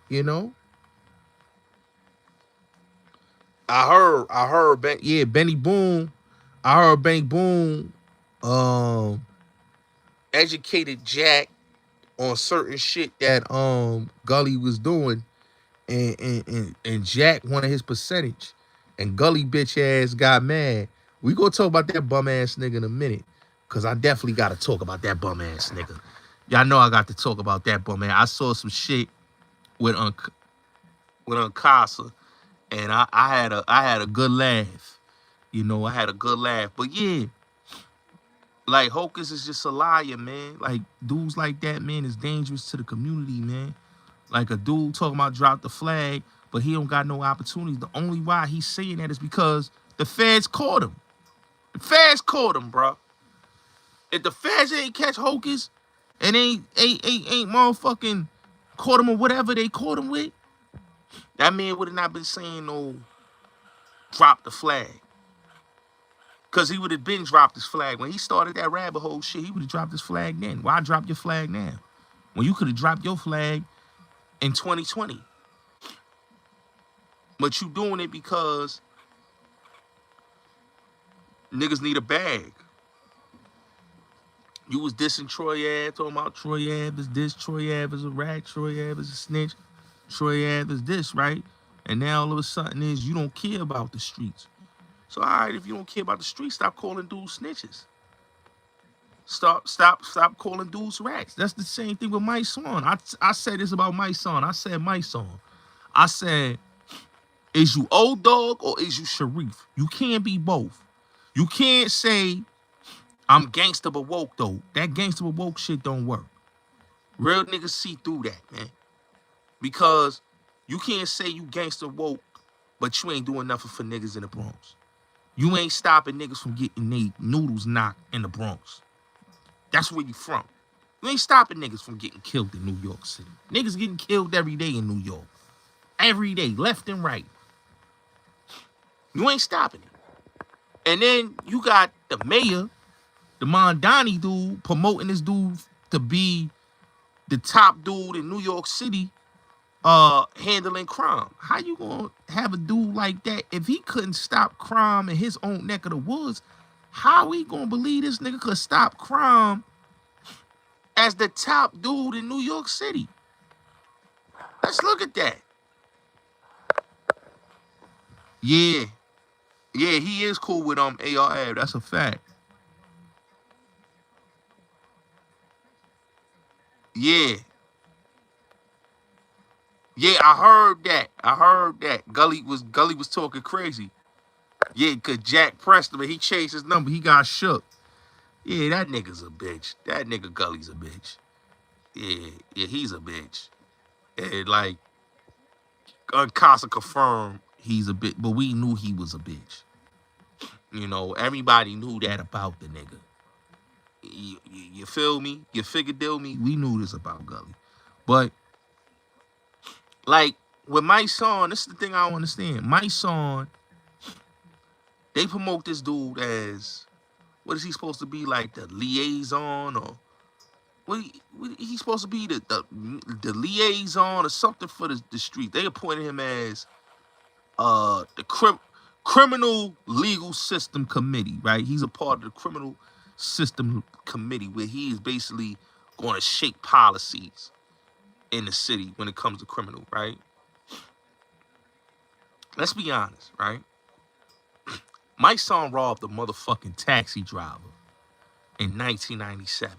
You know? I heard Benny Boone. I heard Benny Boone educated Jack on certain shit that Gully was doing, and Jack wanted his percentage, and Gully bitch ass got mad. We gonna talk about that bum ass nigga in a minute, cause I definitely gotta talk about that bum ass nigga. Y'all know I got to talk about that bum ass. I saw some shit with Uncasa, and I had a good laugh. You know, I had a good laugh. But yeah, like Hocus is just a liar, man. Like dudes like that, man, is dangerous to the community, man. Like a dude talking about drop the flag, but he don't got no opportunities. The only why he's saying that is because the feds caught him. The feds caught him, bro. If the feds ain't catch Hocus and ain't motherfucking caught him or whatever they caught him with, that man would have not been saying no drop the flag. Cause he would have been dropped his flag. When he started that rabbit hole shit, he would have dropped his flag then. Why drop your flag now? When you could have dropped your flag in 2020. But you doing it because niggas need a bag. You was dissing Troy Ave, talking about Troy Ave is this, Troy Ave is a rat, Troy Ave is a snitch, Troy Ave is this, right? And now all of a sudden is you don't care about the streets. So all right, if you don't care about the streets, stop calling dudes snitches. Stop calling dudes rats. That's the same thing with Mysonne. I said this about Mysonne. I said Mysonne. I said, is you old dog or is you Sharif? You can't be both. You can't say I'm gangster but woke though. That gangster but woke shit don't work. Real niggas see through that, man. Because you can't say you gangster woke, but you ain't doing nothing for niggas in the Bronx. You ain't stopping niggas from getting their noodles knocked in the Bronx. That's where you from. You ain't stopping niggas from getting killed in New York City. Niggas getting killed every day in New York. Every day, left and right. You ain't stopping it. And then you got the mayor, the Mondani dude, promoting this dude to be the top dude in New York City handling crime. How you gonna have a dude like that if he couldn't stop crime in his own neck of the woods? How we gonna believe this nigga could stop crime as the top dude in New York City? Let's look at that. Yeah, he is cool with ARF. That's a fact. Yeah. Yeah, I heard that. I heard that. Gully was talking crazy. Yeah, cause Jack pressed him and he changed his number. He got shook. Yeah, that nigga's a bitch. That nigga Gully's a bitch. Yeah, he's a bitch. And like Casa confirmed he's a bitch, but we knew he was a bitch. You know, everybody knew that about the nigga. You feel me? You figure deal me? We knew this about Gully. But like with Mysonne, this is the thing I don't understand. Mysonne, they promote this dude as, what is he supposed to be, like the liaison, or what he's supposed to be, the liaison or something for the street. They appointed him as the criminal legal system committee, right? He's a part of the criminal system committee where he is basically going to shape policies in the city when it comes to criminal, right? Let's be honest, right? Mysonne robbed a motherfucking taxi driver in 1997.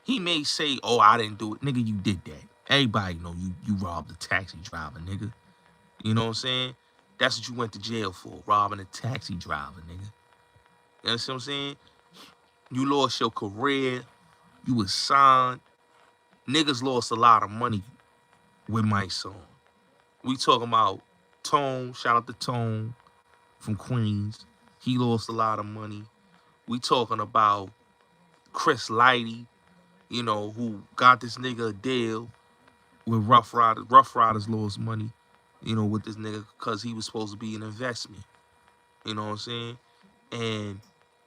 He may say, "Oh, I didn't do it." Nigga, you did that. Everybody know you robbed a taxi driver, nigga. You know what I'm saying? That's what you went to jail for, robbing a taxi driver, nigga. You understand what I'm saying? You lost your career. You was signed. Niggas lost a lot of money with Mysonne. We talking about Tone. Shout out to Tone from Queens. He lost a lot of money. We talking about Chris Lighty, you know, who got this nigga a deal with Rough Riders. Rough Riders lost money, you know, with this nigga because he was supposed to be an investment. You know what I'm saying? And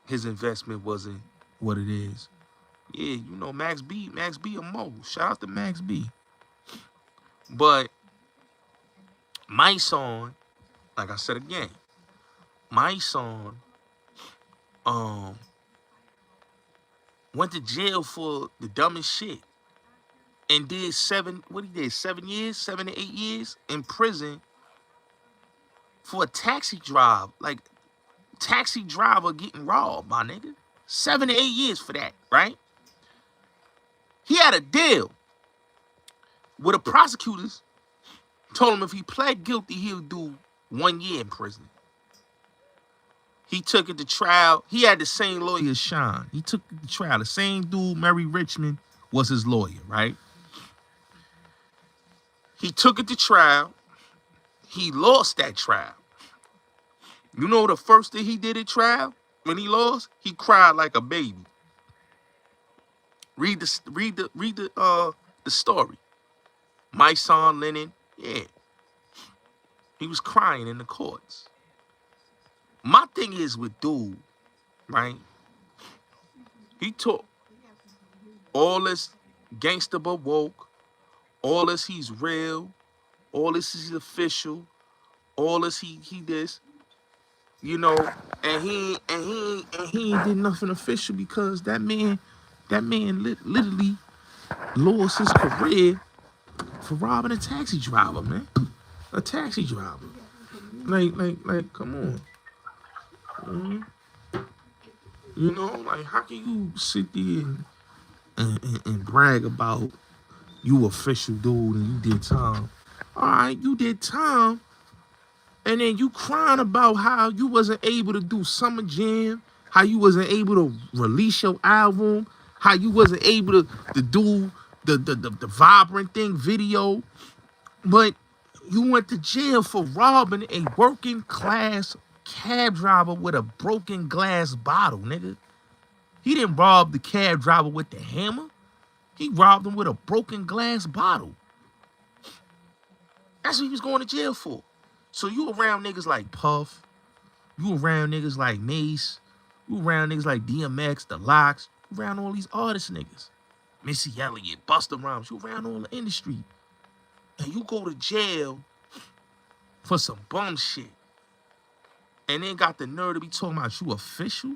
his investment wasn't what it is. Yeah, you know, Max B a mogul. Shout out to Max B. But Mysonne, like I said again, Mysonne went to jail for the dumbest shit and did 7 years, 7 to 8 years in prison for a taxi drive. Like, taxi driver getting robbed, my nigga. 7 to 8 years for that, right? He had a deal with the prosecutors, told him if he pled guilty, he'll do 1 year in prison. He took it to trial. He had the same lawyer as Sean. He took it to trial. The same dude, Mary Richmond, was his lawyer, right? He took it to trial. He lost that trial. You know the first thing he did at trial when he lost? He cried like a baby. Read the story. Mysonne Lennon, yeah. He was crying in the courts. My thing is with dude, right? He took all this gangster but woke, all this he's real, all this is official, all this he this, you know, and he ain't did nothing official because that man literally lost his career for robbing a taxi driver, man. A taxi driver. Like, come on. You know, like, how can you sit there and brag about you official dude and you did time? All right, you did time, and then you crying about how you wasn't able to do Summer Jam, how you wasn't able to release your album, how you wasn't able to do the Vibrant Thing video, but you went to jail for robbing a working class cab driver with a broken glass bottle, nigga. He didn't rob the cab driver with the hammer. He robbed him with a broken glass bottle. That's what he was going to jail for. So you around niggas like Puff, you around niggas like Mace, you around niggas like DMX, The Lox, you around all these artist niggas. Missy Elliott, Busta Rhymes, you around all the industry. And you go to jail for some bum shit. And then got the nerve to be talking about you official?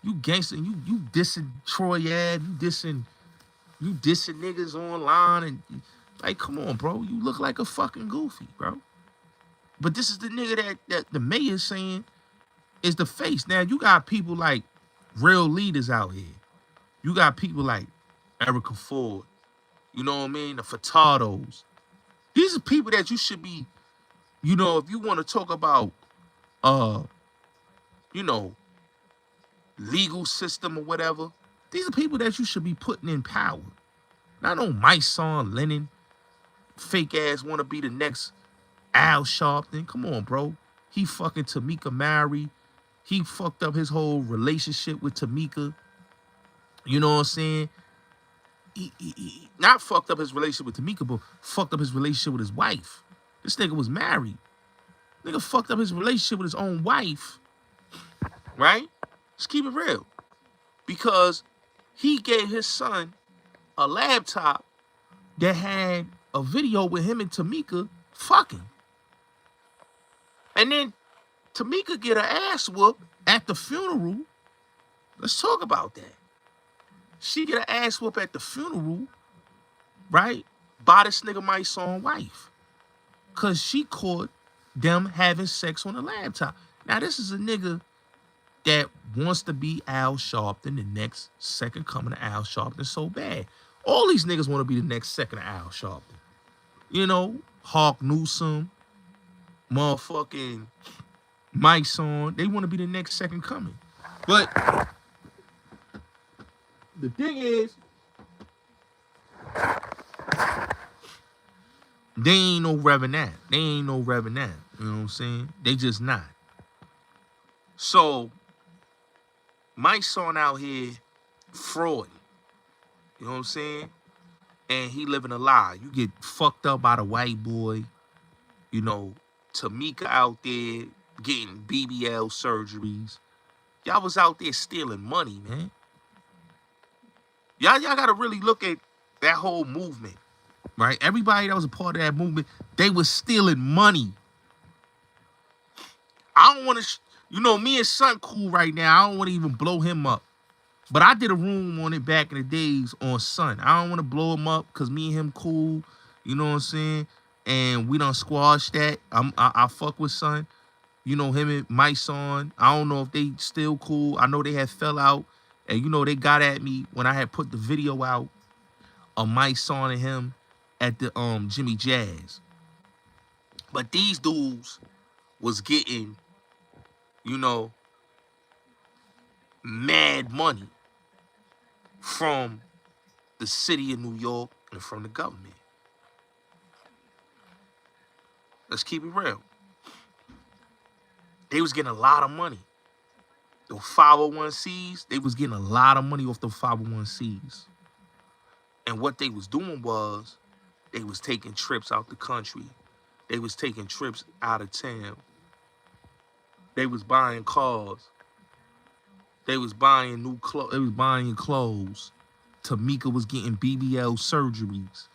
You gangster, you dissing Troy Ave, you dissing niggas online, and like, come on, bro. You look like a fucking goofy, bro. But this is the nigga that the mayor's saying is the face. Now, you got people like real leaders out here. You got people like Erica Ford. You know what I mean? The Furtados. These are people that you should be, you know, if you want to talk about, you know, legal system or whatever, these are people that you should be putting in power. Not no Mysonne, Lennon, fake ass want to be the next Al Sharpton. Come on, bro. He fucking Tamika Mowry. He fucked up his whole relationship with Tamika. You know what I'm saying? He not fucked up his relationship with Tamika, but fucked up his relationship with his wife. This nigga was married. Nigga fucked up his relationship with his own wife. Right? Let's keep it real. Because he gave his son a laptop that had a video with him and Tamika fucking. And then Tamika get her ass whooped at the funeral. Let's talk about that. She get her ass whooped at the funeral, right? By this nigga Mysonne wife. Because she caught them having sex on a laptop. Now, this is a nigga that wants to be Al Sharpton, the next second coming of Al Sharpton so bad. All these niggas want to be the next second of Al Sharpton. You know, Hawk Newsome, motherfucking Mysonne, they want to be the next second coming. But the thing is, they ain't no Reverend Al. They ain't no Reverend Al. You know what I'm saying? They just not. So, Mysonne out here fraud. You know what I'm saying? And he living a lie. You get fucked up by the white boy. You know, Tamika out there getting BBL surgeries. Y'all was out there stealing money, man. Y'all gotta really look at that whole movement, right? Everybody that was a part of that movement, they was stealing money. I don't want to, you know, me and Son cool right now. I don't want to even blow him up. But I did a room on it back in the days on Son. I don't want to blow him up because me and him cool. You know what I'm saying? And we done squashed that. I fuck with Son. You know, him and Mysonne. I don't know if they still cool. I know they had fell out. And, you know, they got at me when I had put the video out of Mysonne and him at the Jimmy Jazz. But these dudes was getting, you know, mad money from the city of New York and from the government. Let's keep it real. They was getting a lot of money. The 501c, they was getting a lot of money off the 501cs. And what they was doing was, they was taking trips out the country. They was taking trips out of town. They was buying cars. They was buying new clothes. They was buying clothes. Tamika was getting BBL surgeries.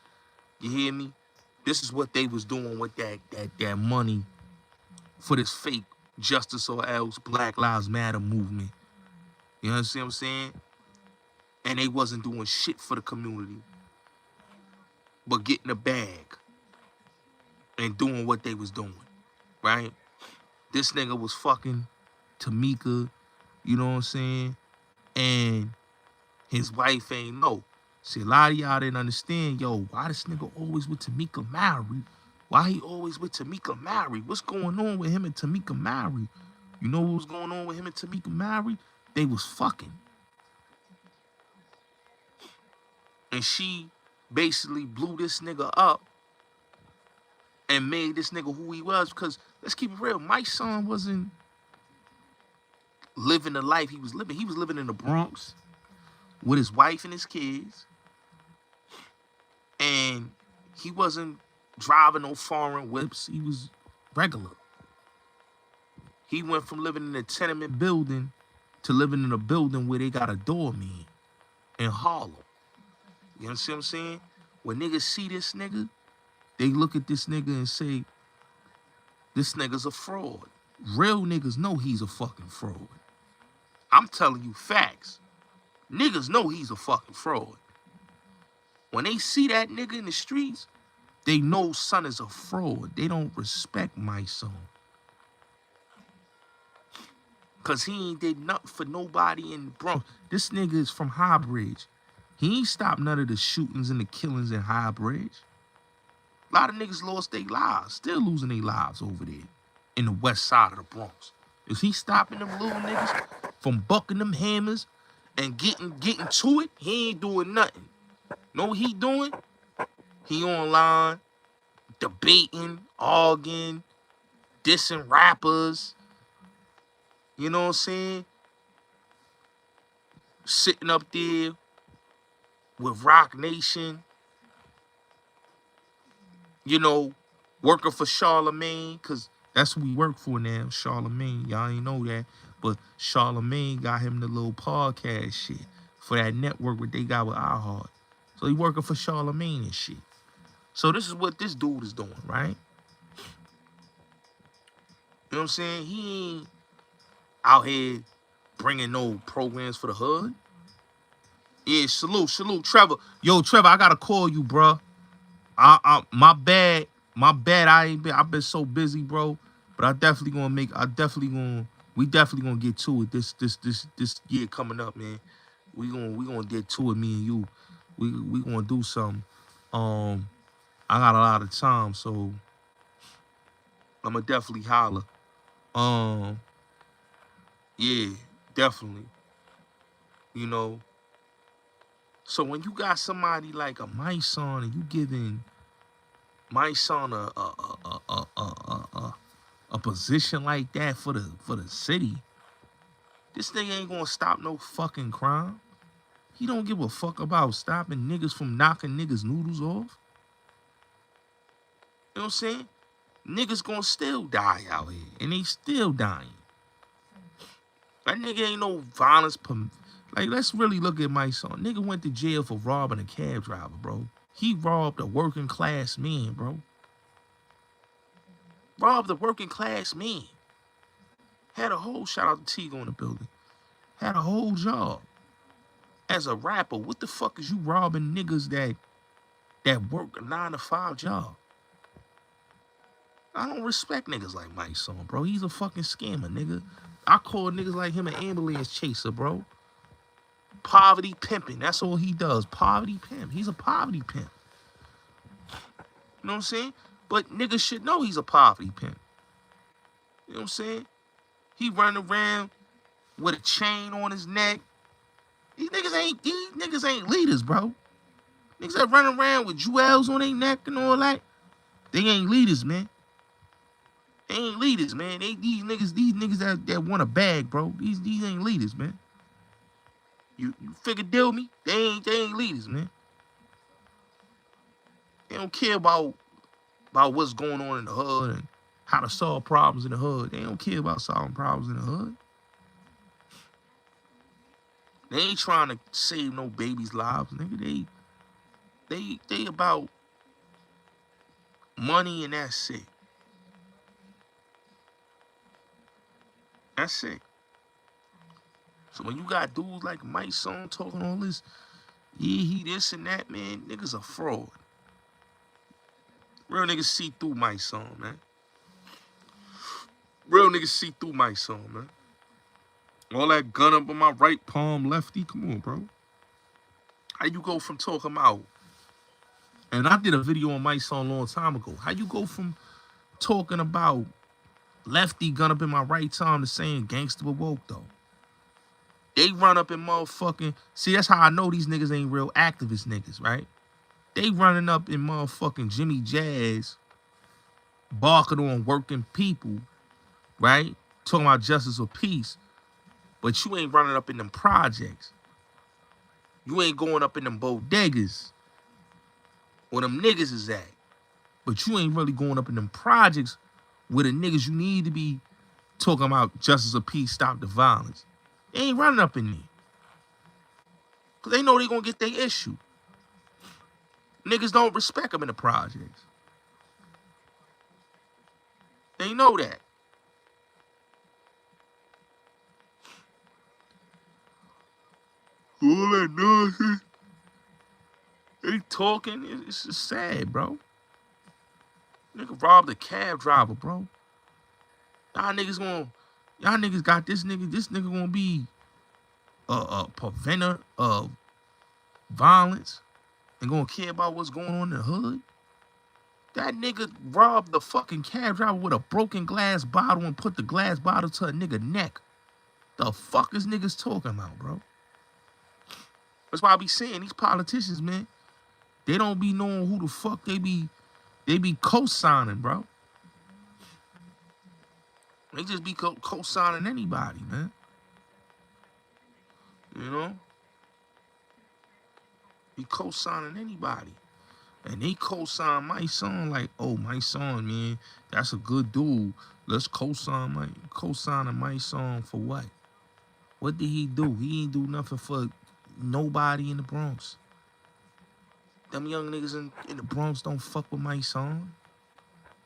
You hear me? This is what they was doing with that money for this fake justice or else Black Lives Matter movement. You understand what I'm saying? And they wasn't doing shit for the community, but getting a bag and doing what they was doing, right? This nigga was fucking Tamika, you know what I'm saying? And his wife ain't know. See, a lot of y'all didn't understand, yo, why this nigga always with Tamika Mowry? Why he always with Tamika Mowry? What's going on with him and Tamika Mowry? You know what was going on with him and Tamika Mowry? They was fucking. And she basically blew this nigga up and made this nigga who he was. Because, let's keep it real, my son wasn't living the life he was living. He was living in the Bronx with his wife and his kids. And he wasn't driving no foreign whips. He was regular. He went from living in a tenement building to living in a building where they got a doorman in Harlem. You understand what I'm saying? When niggas see this nigga, they look at this nigga and say, this nigga's a fraud. Real niggas know he's a fucking fraud. I'm telling you facts. Niggas know he's a fucking fraud. When they see that nigga in the streets, they know Son is a fraud. They don't respect Mysonne. Because he ain't did nothing for nobody in the Bronx. This nigga is from Highbridge. He ain't stopped none of the shootings and the killings in High Bridge. A lot of niggas lost their lives, still losing their lives over there in the west side of the Bronx. Is he stopping them little niggas from bucking them hammers and getting to it? He ain't doing nothing. Know what he doing? He online, debating, arguing, dissing rappers. You know what I'm saying? Sitting up there with Rock Nation, you know, working for Charlemagne, because that's who we work for now, Charlemagne. Y'all ain't know that. But Charlemagne got him the little podcast shit for that network what they got with iHeart. So he working for Charlemagne and shit. So this is what this dude is doing, right? You know what I'm saying? He ain't out here bringing no programs for the hood. Yeah, salute, Trevor. Yo, Trevor, I gotta call you, bro. My bad. I've been so busy, bro. But we definitely gonna get to it this year coming up, man. We gonna get to it, me and you. We gonna do something. I got a lot of time, so I'ma definitely holler. Yeah, definitely. You know. So when you got somebody like a Mysonne and you giving Mysonne a position like that for the city, this thing ain't gonna stop no fucking crime. He don't give a fuck about stopping niggas from knocking niggas' noodles off. You know what I'm saying? Niggas gonna still die out here, and they still dying. That nigga ain't no violence. Like, let's really look at Mysonne. Nigga went to jail for robbing a cab driver, bro. He robbed a working class man, bro. Robbed a working class man. Had a whole, shout out to Tigo in the building. Had a whole job. As a rapper, what the fuck is you robbing niggas that work a 9-to-5 job? I don't respect niggas like Mysonne, bro. He's a fucking scammer, nigga. I call niggas like him an ambulance chaser, bro. Poverty pimping. That's all he does. Poverty pimp. He's a poverty pimp. You know what I'm saying? But niggas should know he's a poverty pimp. You know what I'm saying? He running around with a chain on his neck. These niggas ain't leaders, bro. Niggas that run around with jewels on their neck and all that, they ain't leaders, man. They ain't leaders, man. These niggas that want a bag, bro. These ain't leaders, man. You figure deal me? They ain't leaders, man. They don't care about what's going on in the hood and how to solve problems in the hood. They don't care about solving problems in the hood. They ain't trying to save no babies' lives, nigga. They about money and that's it. That's it. So when you got dudes like Mysonne talking all this, yeah, he this and that, man, niggas a fraud. Real niggas see through Mysonne, man. Real niggas see through Mysonne, man. All that gun up on my right palm, lefty. Come on, bro. How you go from talking about? And I did a video on Mysonne a long time ago. How you go from talking about lefty gun up in my right arm to saying gangster but woke, though? They run up in motherfucking... See, that's how I know these niggas ain't real activist niggas, right? They running up in motherfucking Jimmy Jazz, barking on working people, right? Talking about justice or peace. But you ain't running up in them projects. You ain't going up in them bodegas where them niggas is at. But you ain't really going up in them projects where the niggas you need to be talking about justice or peace, stop the violence. They ain't running up in there. Because they know they going to get their issue. Niggas don't respect them in the projects. They know that. All that nonsense. They talking. It's just sad, bro. Nigga robbed a cab driver, bro. Y'all niggas got this nigga. This nigga gonna be a preventer of violence and gonna care about what's going on in the hood. That nigga robbed the fucking cab driver with a broken glass bottle and put the glass bottle to a nigga neck. The fuck is niggas talking about, bro? That's why I be saying these politicians, man, they don't be knowing who the fuck they be co-signing, bro. They just be co-signing anybody, man. You know? Be co-signing anybody. And they co-sign Mysonne like, oh, Mysonne, man, that's a good dude. Let's co-sign Mysonne for what? What did he do? He ain't do nothing for nobody in the Bronx. Them young niggas in the Bronx don't fuck with Mysonne.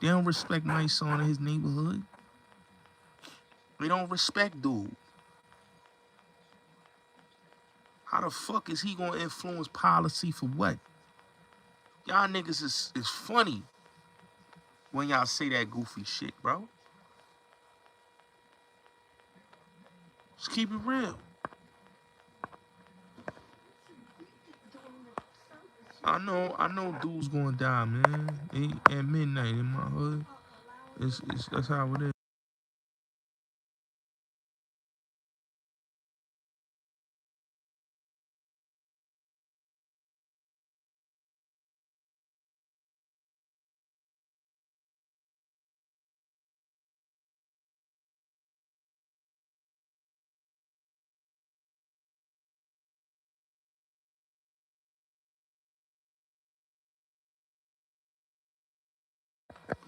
They don't respect Mysonne in his neighborhood. They don't respect dude. How the fuck is he gonna influence policy for what? Y'all niggas is funny when y'all say that goofy shit, bro. Just keep it real. I know dudes gonna die, man. At midnight in my hood. That's how it is.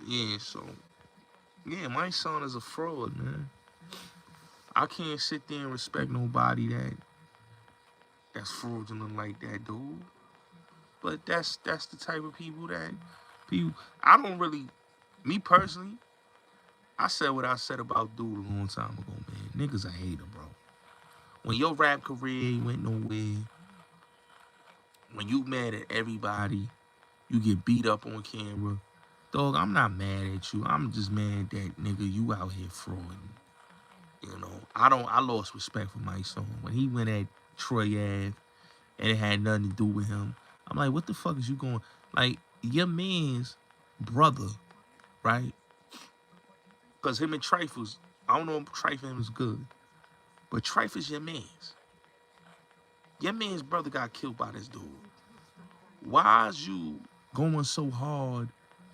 Yeah, so yeah, Mysonne is a fraud, man. I can't sit there and respect nobody that's fraudulent like that, dude. But that's the type of people that people. I don't really, me personally. I said what I said about dude a long time ago, man. Niggas a hater, bro. When your rap career ain't went nowhere, when you mad at everybody, you get beat up on camera. Dog, I'm not mad at you. I'm just mad that nigga you out here frauding. You know, I lost respect for Mysonne. When he went at Troy Ave and it had nothing to do with him, I'm like, what the fuck is you going? Like, your man's brother, right? Because him and Trife was, I don't know if Trife and him is good, but Trife is your man's. Your man's brother got killed by this dude. Why is you going so hard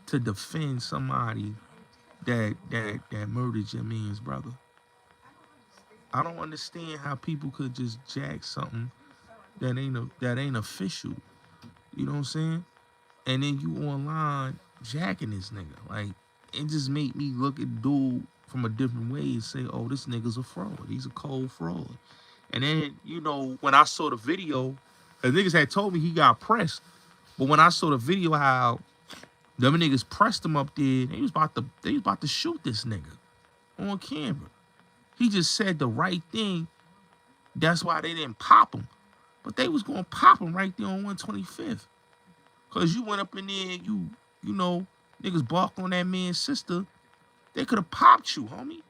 to defend somebody that murdered your man's brother? I don't understand how people could just jack something that ain't official. You know what I'm saying? And then you online jacking this nigga. Like, it just made me look at dude from a different way and say, oh, this nigga's a fraud. He's a cold fraud. And then, you know, when I saw the video, the niggas had told me he got pressed. But when I saw the video how them niggas pressed him up there, they was about to shoot this nigga on camera. He just said the right thing. That's why they didn't pop him. But they was gonna pop him right there on 125th. Cause you went up in there and you know, niggas barked on that man's sister. They could have popped you, homie.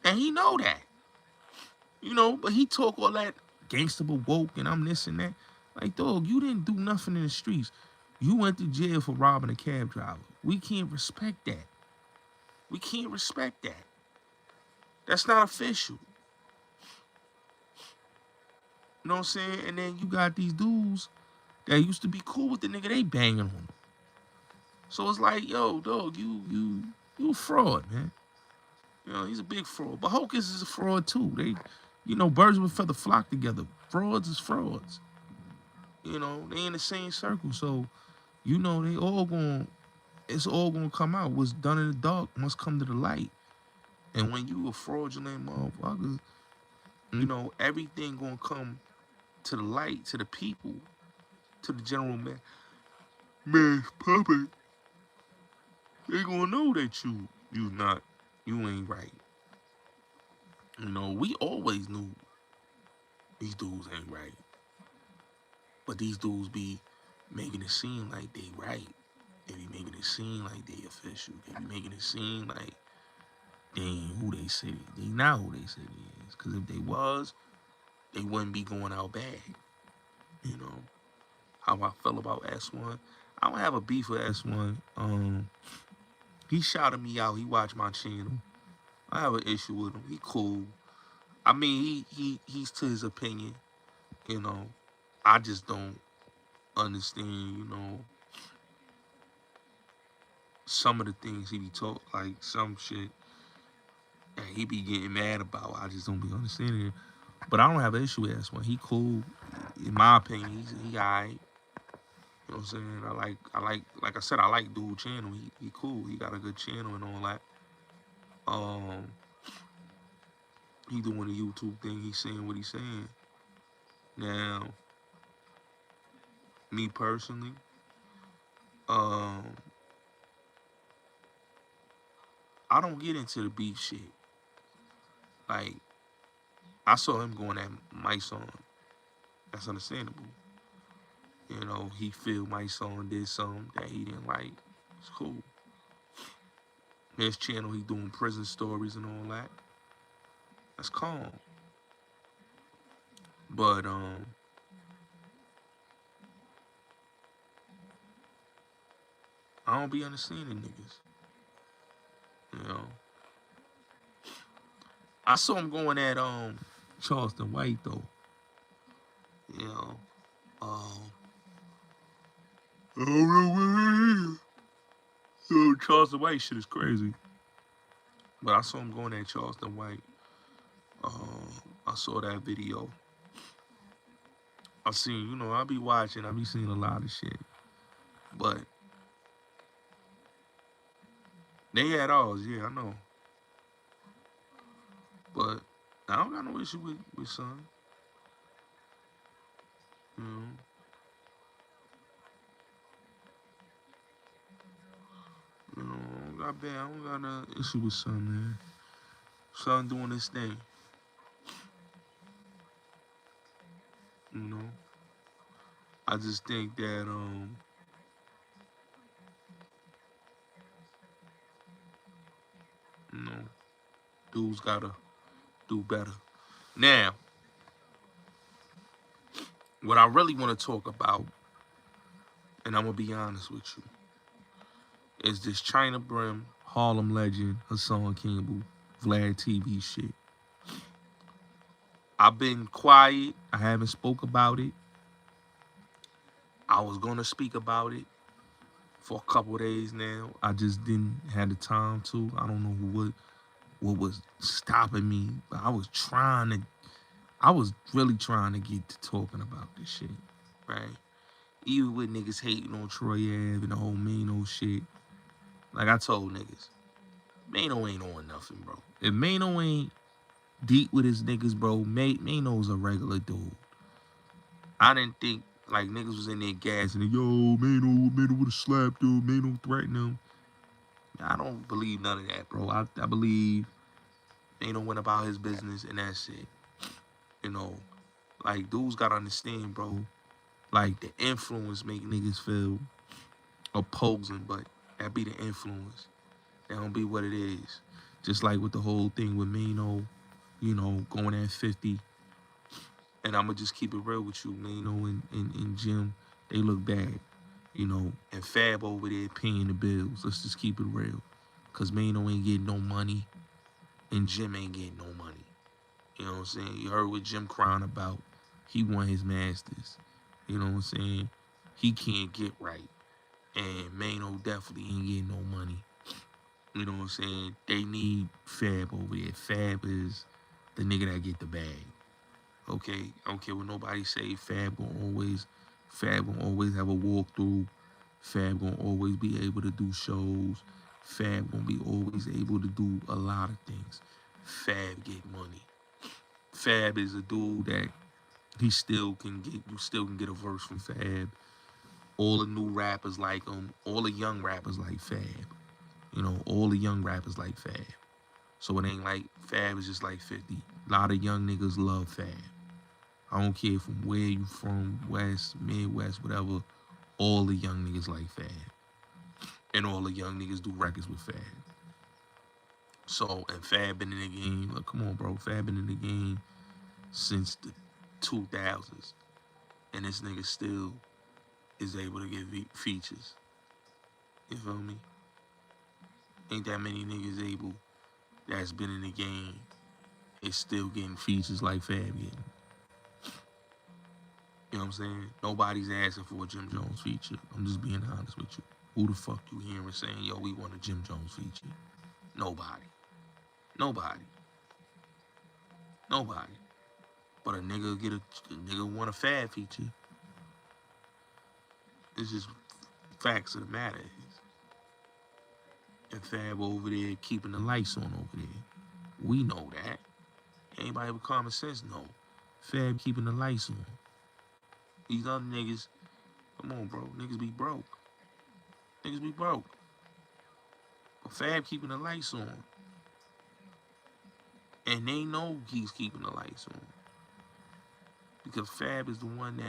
And he know that. You know, but he talk all that gangster but woke and I'm this and that. Like, dog, you didn't do nothing in the streets. You went to jail for robbing a cab driver. We can't respect that. We can't respect that. That's not official. You know what I'm saying? And then you got these dudes that used to be cool with the nigga, they banging on him. So it's like, yo, dog, you a fraud, man. You know, he's a big fraud. But Hocus is a fraud too. They, you know, birds of a feather flock together. Frauds is frauds. You know, they in the same circle. So, you know, it's all gonna come out. What's done in the dark must come to the light. And when you a fraudulent motherfucker, you know, everything gonna come to the light, to the people, to the general man's public. They gonna know that you ain't right. You know, we always knew these dudes ain't right. But these dudes be making it seem like they right. They be making it seem like they official. They be making it seem like they ain't who they say they not who they say they is. Cause if they was, it wouldn't be going out bad. You know how I felt about S1. I don't have a beef with S1. He shouted me out. He watched my channel. I have an issue with him. He cool. I mean, he's to his opinion. You know, I just don't understand. Some of the things he be talk, like some shit that he be getting mad about. I just don't be understanding it. But I don't have an issue with S1. He cool. In my opinion, he alright. You know what I'm saying? Like I said, I like dude channel. He cool. He got a good channel and all that. He doing the YouTube thing. He's saying what he's saying. Now, me personally, I don't get into the beef shit. Like, I saw him going at Mysonne. That's understandable. You know, he feel Mysonne did something that he didn't like. It's cool. His channel, he doing prison stories and all that. That's calm. But I don't be understanding niggas. You know. I saw him going at Charleston White though. You know. I don't know what it is. Charleston White shit is crazy. But I saw him going at Charleston White. I saw that video. I seen, I be watching, I be seeing a lot of shit. But they had ours, yeah, I know. But I don't got no issue with son. You know. I don't got no issue with son, man. Son doing his thing. You know. I just think that dudes gotta do better. Now, what I really want to talk about, and I'm gonna be honest with you, is this chyna brim, Harlem Legend, Hassan Campbell, Vlad TV shit. I've been quiet. I haven't spoke about it. I was gonna speak about it for a couple days now. I just didn't have the time to. I don't know what was stopping me, but I was really trying to get to talking about this shit, right? Even with niggas hating on Troy Ave and the whole Mano shit. Like I told niggas, Mano ain't on nothing, bro. If Mano ain't deep with his niggas, bro, Mano's a regular dude. I didn't think like niggas was in there gassing and yo, Mano would have slapped him, Mano threatened him. I don't believe none of that, bro. I believe Mano went about his business and that's it. Like dudes gotta understand, bro. Like the influence make niggas feel opposing, but that be the influence. That don't be what it is. Just like with the whole thing with Mano, going at 50. And I'ma just keep it real with you, Mano and Jim, they look bad. And Fab over there paying the bills. Let's just keep it real. Cause Mano ain't getting no money and Jim ain't getting no money. You know what I'm saying? You heard what Jim crying about. He won his masters. You know what I'm saying? He can't get right. And Mano definitely ain't getting no money. You know what I'm saying? They need Fab over there. Fab is the nigga that get the bag. Okay? I don't care what nobody say. Fab gonna always have a walkthrough. Fab gonna always be able to do shows. Fab gonna be always able to do a lot of things. Fab get money. Fab is a dude that you still can get a verse from Fab. All the new rappers like him. All the young rappers like Fab. All the young rappers like Fab. So it ain't like Fab is just like 50. A lot of young niggas love Fab. I don't care from where you from, West, Midwest, whatever. All the young niggas like Fab. And all the young niggas do records with Fab. So, and Fab been in the game. Like, come on, bro. Fab been in the game since the 2000s, and this nigga still is able to get features. You feel me? Ain't that many niggas able that's been in the game is still getting features like Fab getting. You know what I'm saying? Nobody's asking for a Jim Jones feature. I'm just being honest with you. Who the fuck you hearing saying, yo, we want a Jim Jones feature? Nobody. Nobody. Nobody. But a nigga want a Fab feature. It's just facts of the matter is. And Fab over there keeping the lights on over there. We know that. Anybody with common sense know. Fab keeping the lights on. These other niggas, come on, bro. Niggas be broke. Niggas be broke. But Fab keeping the lights on. And they know he's keeping the lights on. Because Fab is the one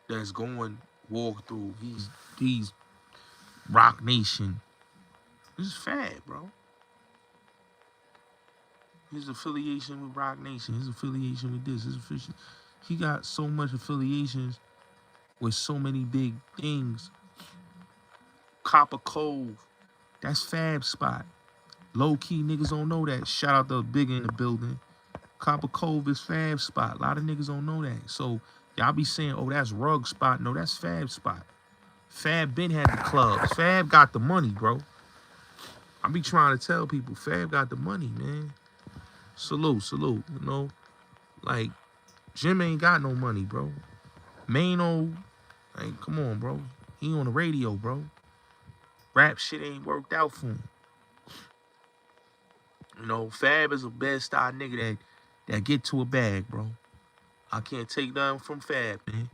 that's going walk through. He's Rock Nation. This is Fab, bro. His affiliation with Rock Nation. His affiliation with this. He got so much affiliations with so many big things. Copper Cove. That's Fab's spot. Low-key niggas don't know that. Shout out to Bigger in the building. Copper Cove is Fab's spot. A lot of niggas don't know that. So y'all be saying, oh, that's Rug spot. No, that's Fab's spot. Fab been had the clubs. Fab got the money, bro. I be trying to tell people, Fab got the money, man. Salute, you know. Like, Jim ain't got no money, bro. Mano, like, come on, bro. He on the radio, bro. Rap shit ain't worked out for him. You know, Fab is a bed-style nigga that get to a bag, bro. I can't take nothing from Fab, man.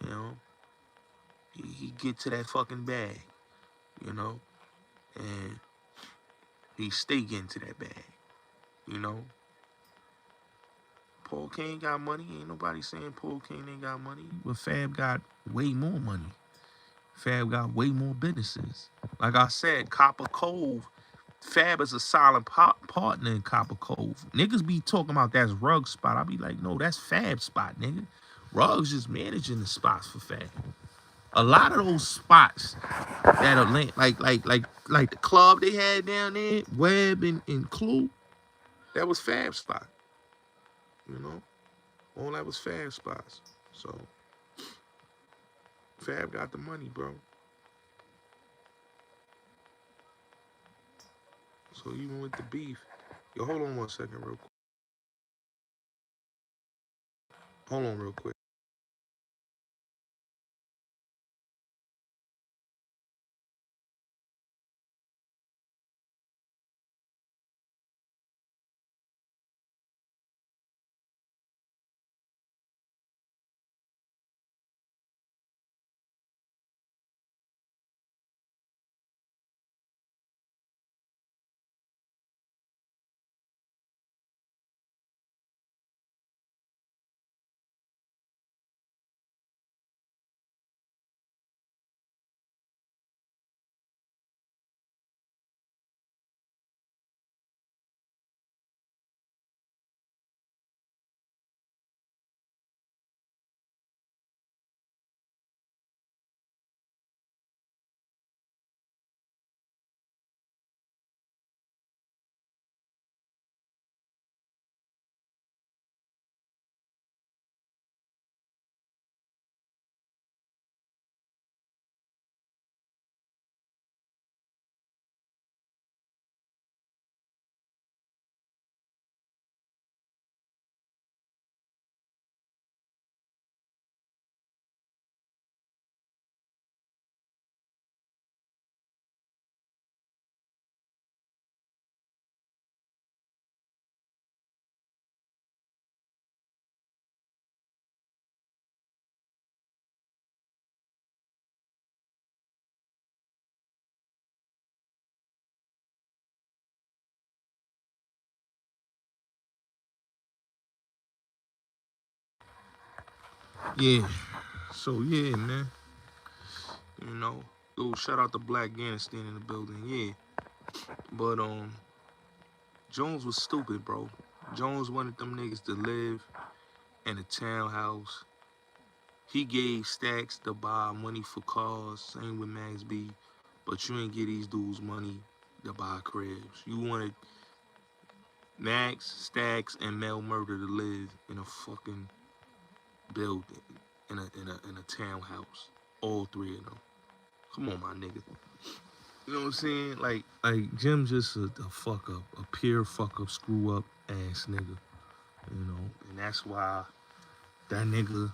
You know, he get to that fucking bag, you know, and he stay getting to that bag, you know. Paul Kane got money. Ain't nobody saying Paul Kane ain't got money. But Fab got way more money. Fab got way more businesses. Like I said, Copper Cove, Fab is a solid partner in Copper Cove. Niggas be talking about that's Rug spot. I be like, no, that's Fab spot, nigga. Rug's just managing the spots for Fab. A lot of those spots that are like the club they had down there, Webb and Clue, that was Fab spot. You know? All that was Fab spots. So Fab got the money, bro. So even with the beef, yo, hold on 1 second real quick. Hold on real quick. Yeah. So yeah, man. You know, shout out to Black Afghanistan in the building. Yeah. But Jones was stupid, bro. Jones wanted them niggas to live in a townhouse. He gave stacks to buy money for cars. Same with Max B. But you ain't get these dudes money to buy cribs. You wanted Max, Stacks, and Mel Murder to live in a fucking building, in a townhouse. All three of them. Come on, my nigga. You know what I'm saying? Like Jim just a fuck up, a pure fuck up, screw up ass nigga. You know, and that's why that nigga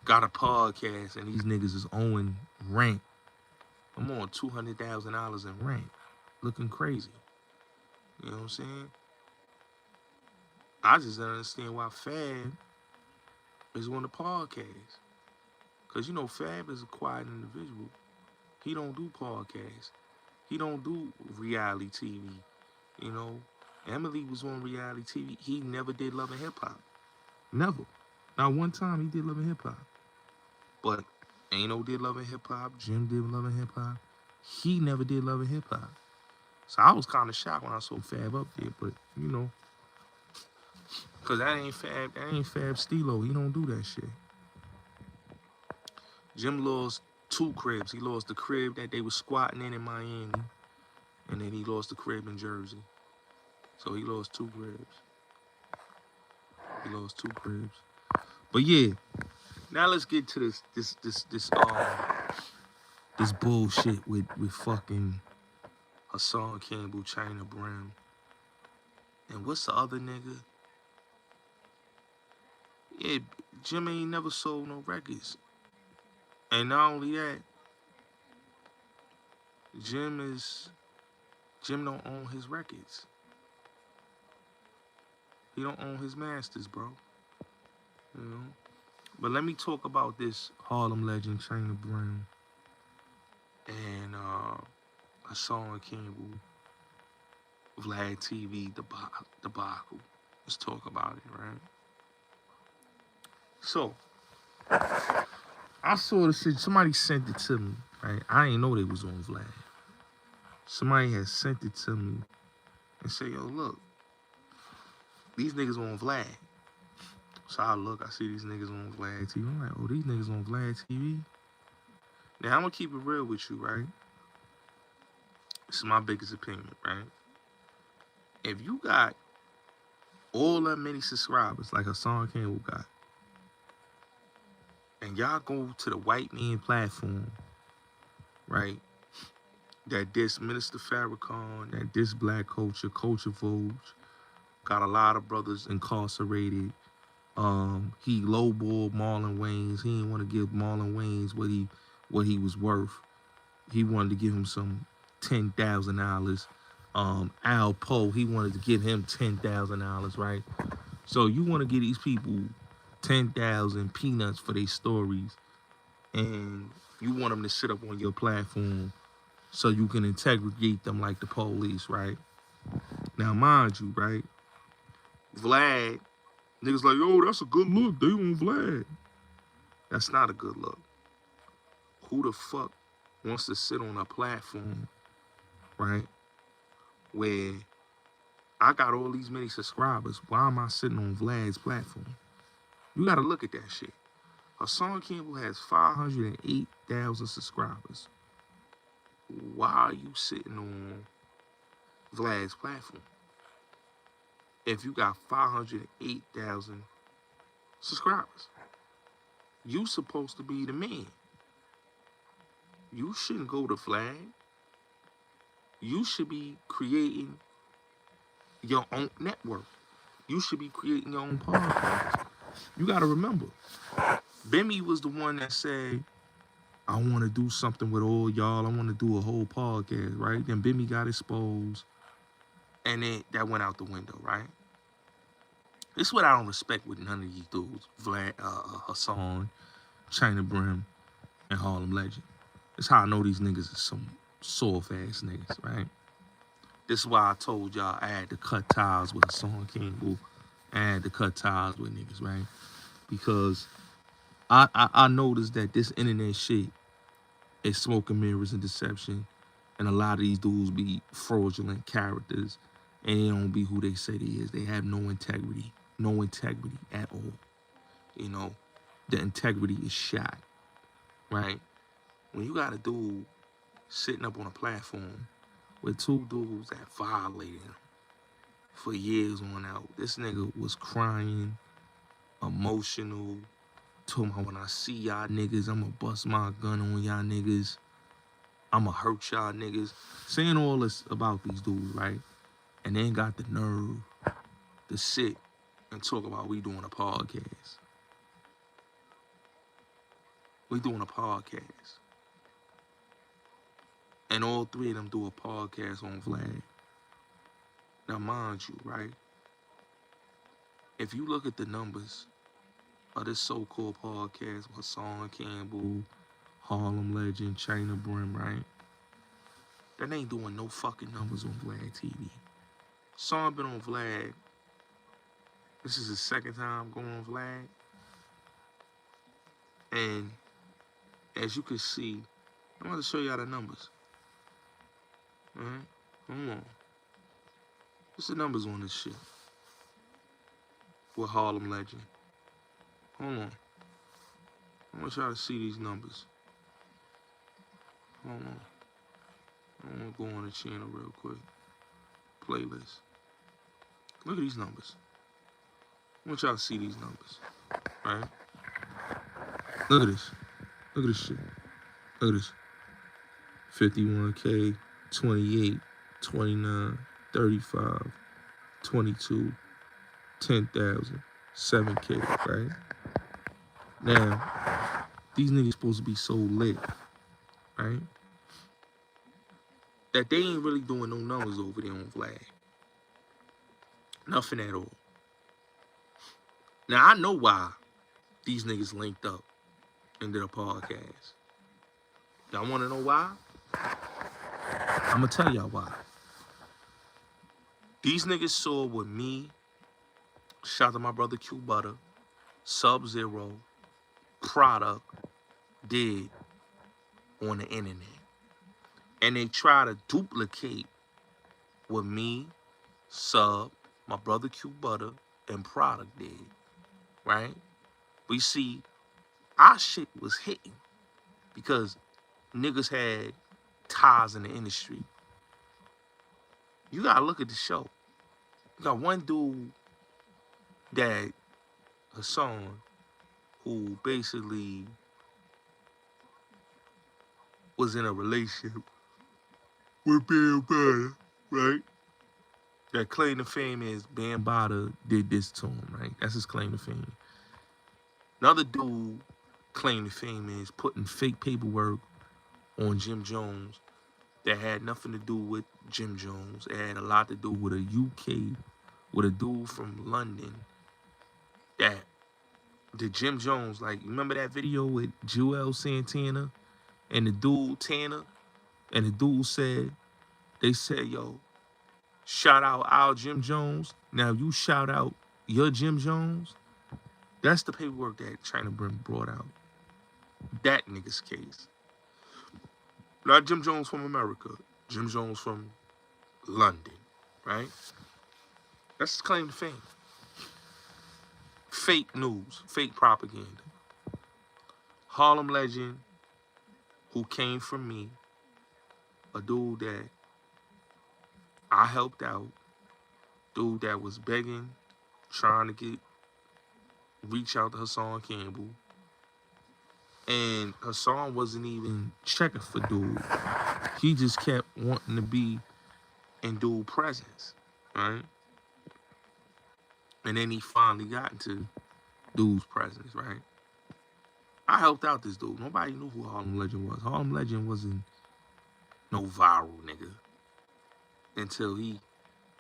got a podcast and these niggas is owing rent. I'm on $200,000 in rent, looking crazy. You know what I'm saying? I just don't understand why Fab is on the podcast. Cause you know Fab is a quiet individual. He don't do podcasts. He don't do reality TV. You know, Emily was on reality TV. He never did Love and Hip Hop. Never. Not one time he did Love and Hip Hop. But Ano did Love and Hip Hop. Jim did Love and Hip Hop. He never did Love and Hip Hop. So I was kind of shocked when I saw Fab up there. But you know, cause that ain't Fab Stilo. He don't do that shit. Jim lost 2 cribs. He lost the crib that they was squatting in Miami, and then he lost the crib in Jersey. So he lost 2 cribs. He lost 2 cribs. But yeah, now let's get to this bullshit with fucking Hassan Campbell, Chyna, Brim, and what's the other nigga? Yeah, Jim ain't never sold no records. And not only that, Jim don't own his records. He don't own his masters, bro. You know? But let me talk about this Harlem Legend, Chyna, Brim, and Hassan Campbell, Vlad TV debacle. Let's talk about it, right? So, I saw this shit. Somebody sent it to me, right? I ain't know they was on Vlad. Somebody had sent it to me and said, yo, look, these niggas on Vlad. So I look, I see these niggas on Vlad TV. I'm like, oh, these niggas on Vlad TV? Now, I'm going to keep it real with you, right? This is my biggest opinion, right? If you got all that many subscribers like Hassan Campbell got, and y'all go to the white man platform, right, that diss Minister Farrakhan, that diss black culture, culture Vogue, got a lot of brothers incarcerated. He lowballed Marlon Wayans. He didn't want to give Marlon Wayans what he was worth. He wanted to give him some $10,000. Al Poe, he wanted to give him $10,000, right? So you want to give these people 10,000 peanuts for their stories, and you want them to sit up on your platform so you can interrogate them like the police, right? Now, mind you, right? Vlad, niggas like, oh, that's a good look. They on Vlad. That's not a good look. Who the fuck wants to sit on a platform, right, where I got all these many subscribers? Why am I sitting on Vlad's platform? You got to look at that shit. Hassan Campbell has 508,000 subscribers. Why are you sitting on Vlad's platform if you got 508,000 subscribers? You supposed to be the man. You shouldn't go to Vlad. You should be creating your own network. You should be creating your own podcast. You got to remember, Bimmy was the one that said, I want to do something with all y'all. I want to do a whole podcast, right? Then Bimmy got exposed, and then that went out the window, right? This is what I don't respect with none of these dudes. Vlad, Hassan, Chyna, Brim, and Harlem Legend. That's how I know these niggas are some soft-ass niggas, right? This is why I told y'all I had to cut ties with Hassan Campbell. I had to cut ties with niggas, right? Because I noticed that this internet shit is smoke and mirrors and deception. And a lot of these dudes be fraudulent characters. and they don't be who they say they is. They have no integrity at all. You know, the integrity is shot, right? When you got a dude sitting up on a platform with two dudes that violated him for years on out. This nigga was crying, emotional, told me when I see y'all niggas, I'ma bust my gun on y'all niggas. I'ma hurt y'all niggas. Saying all this about these dudes, right? And then got the nerve to sit and talk about we doing a podcast. We doing a podcast. And all three of them do a podcast on Vlad. Now, mind you, right? If you look at the numbers of this so-called podcast with Hassan Campbell, Harlem Legend, Chyna, Brim, right? That ain't doing no fucking numbers on Vlad TV. Hassan been on Vlad. This is his second time going on Vlad. And as you can see, I'm going to show y'all the numbers. All right? Hold on. What's the numbers on this shit? With Harlem Legend. Hold on. I want y'all to see these numbers. Hold on. I want to go on the channel real quick. Playlist. Look at these numbers. I want y'all to see these numbers. Right? Look at this. Look at this shit. Look at this. 51K, 28, 29, 35, 22, 10,000, 7K, right? Now, these niggas supposed to be so lit, right? That they ain't really doing no numbers over there on Vlad. Nothing at all. Now, I know why these niggas linked up and did a podcast. Y'all want to know why? I'm going to tell y'all why. These niggas saw what me, shout out to my brother Q Butter, Sub-Zero, Product did on the internet. And they try to duplicate what me, Sub, my brother Q Butter, and Product did. Right? We see our shit was hitting because niggas had ties in the industry. You gotta look at the show. You got one dude that, Hassan, who basically was in a relationship with Bambada, right? That claim to fame is Bambada did this to him, right? That's his claim to fame. Another dude claim to fame is putting fake paperwork on Jim Jones that had nothing to do with Jim Jones. It had a lot to do with a UK, with a dude from London that did Jim Jones. Like, remember that video with Joel Santana and the dude Tanner? And the dude said, they said, yo, shout out our Jim Jones. Now you shout out your Jim Jones. That's the paperwork that Chyna Brim brought out. That nigga's case. Not Jim Jones from America. Jim Jones from London, right? That's his claim to fame. Fake news, fake propaganda. Harlem Legend, who came from me, a dude that I helped out, dude that was begging, trying to reach out to Hassan Campbell. And Hassan wasn't even checking for dude. He just kept wanting to be in dude presence, right? And then he finally got into dude's presence, right? I helped out this dude. Nobody knew who Harlem Legend was. Harlem Legend wasn't no viral nigga until he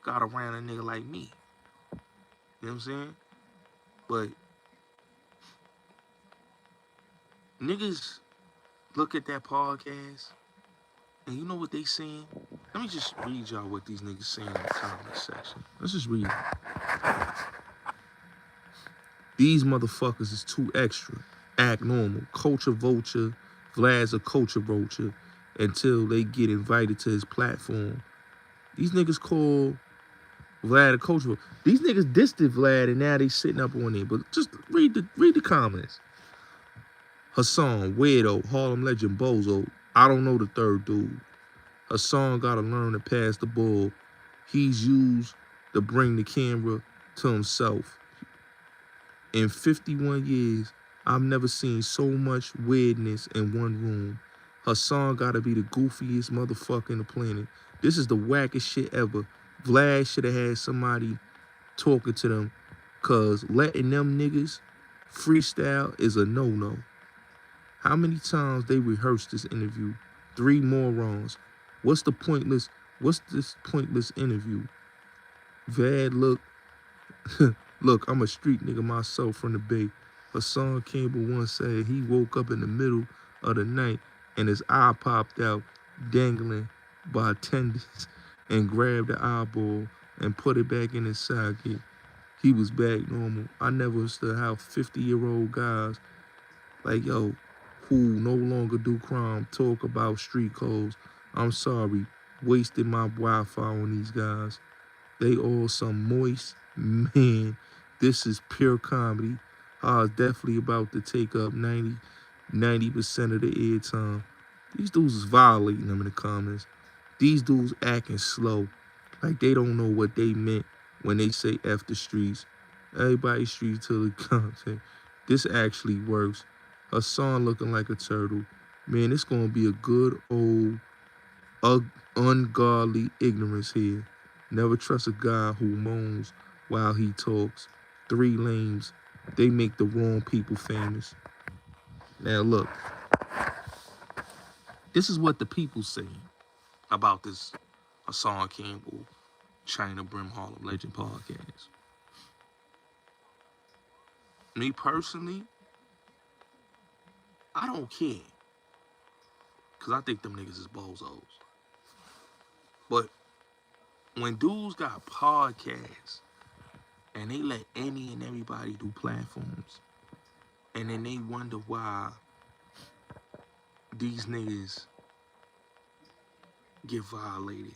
got around a nigga like me. You know what I'm saying? But niggas look at that podcast and you know what they saying? Let me just read y'all what these niggas saying in the comment section. Let's just read it. These motherfuckers is too extra. Act normal. Culture vulture. Vlad's a culture vulture until they get invited to his platform. These niggas call Vlad the coach. These niggas dissed Vlad and now they sitting up on it. But just read the comments. Hassan, weirdo, Harlem Legend, bozo. I don't know the third dude. Hassan gotta learn to pass the ball. He's used to bring the camera to himself. In 51 years, I've never seen so much weirdness in one room. Hassan gotta be the goofiest motherfucker in the planet. This is the wackest shit ever. Vlad should have had somebody talking to them, cause letting them niggas freestyle is a no-no. How many times they rehearsed this interview? 3 morons. What's this pointless interview? Vad, look, I'm a street nigga myself from the Bay. Hassan Campbell once said he woke up in the middle of the night and his eye popped out dangling by attendants and grabbed the eyeball and put it back in his socket. He was back normal. I never understood how 50-year-old guys like, yo, who no longer do crime talk about street codes. I'm sorry, wasted my Wi-Fi on these guys. They all some moist man. This is pure comedy. I was definitely about to take up 90% of the airtime. These dudes is violating them in the comments. These dudes acting slow, like they don't know what they meant when they say F the streets. Everybody street till the content. This actually works. Hassan looking like a turtle. Man, it's gonna be a good old ungodly ignorance here. Never trust a guy who moans while he talks. 3 lames. They make the wrong people famous. Now look, this is what the people say about this Hassan Campbell, chyna, brim, Harlem Legend podcast. Me personally, I don't care. Cause I think them niggas is bozos. But when dudes got podcasts and they let any and everybody do platforms, and then they wonder why these niggas get violated,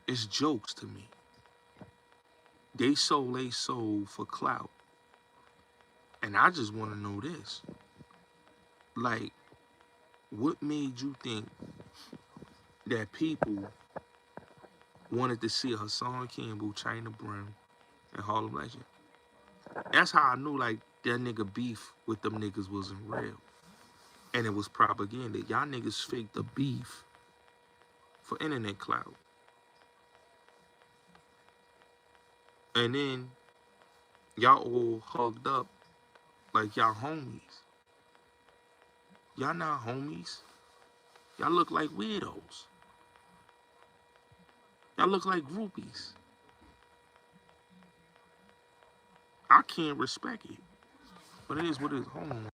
it's jokes to me. They sold they soul for clout. And I just want to know this. Like, what made you think that people wanted to see Hassan Campbell, chyna, brim, and Harlem Legend? That's how I knew, like, that nigga beef with them niggas wasn't real. And it was propaganda. Y'all niggas faked the beef for internet clout. And then y'all all hugged up like y'all homies. Y'all not homies. Y'all look like weirdos. Y'all look like groupies. I can't respect it. But it is what it is. Hold on.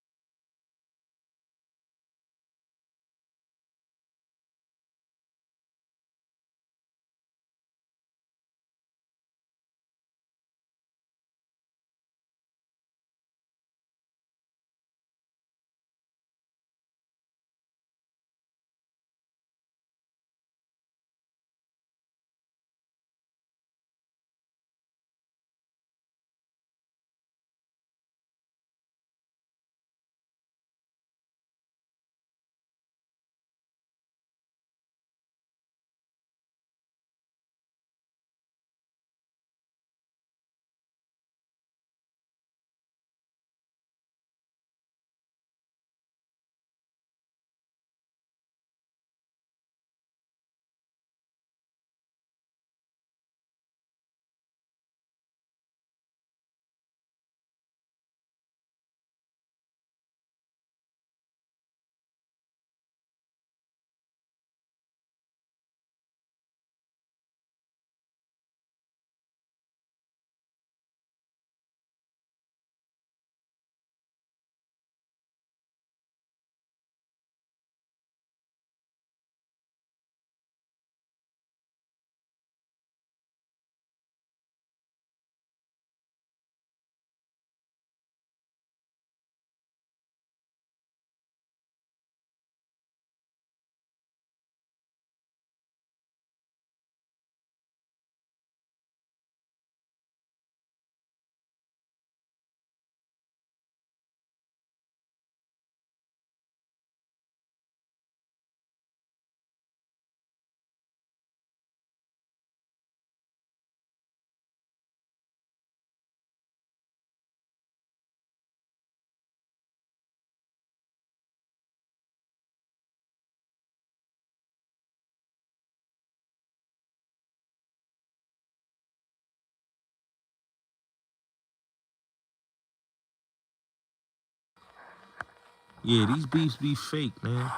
Yeah, these beefs be fake, man.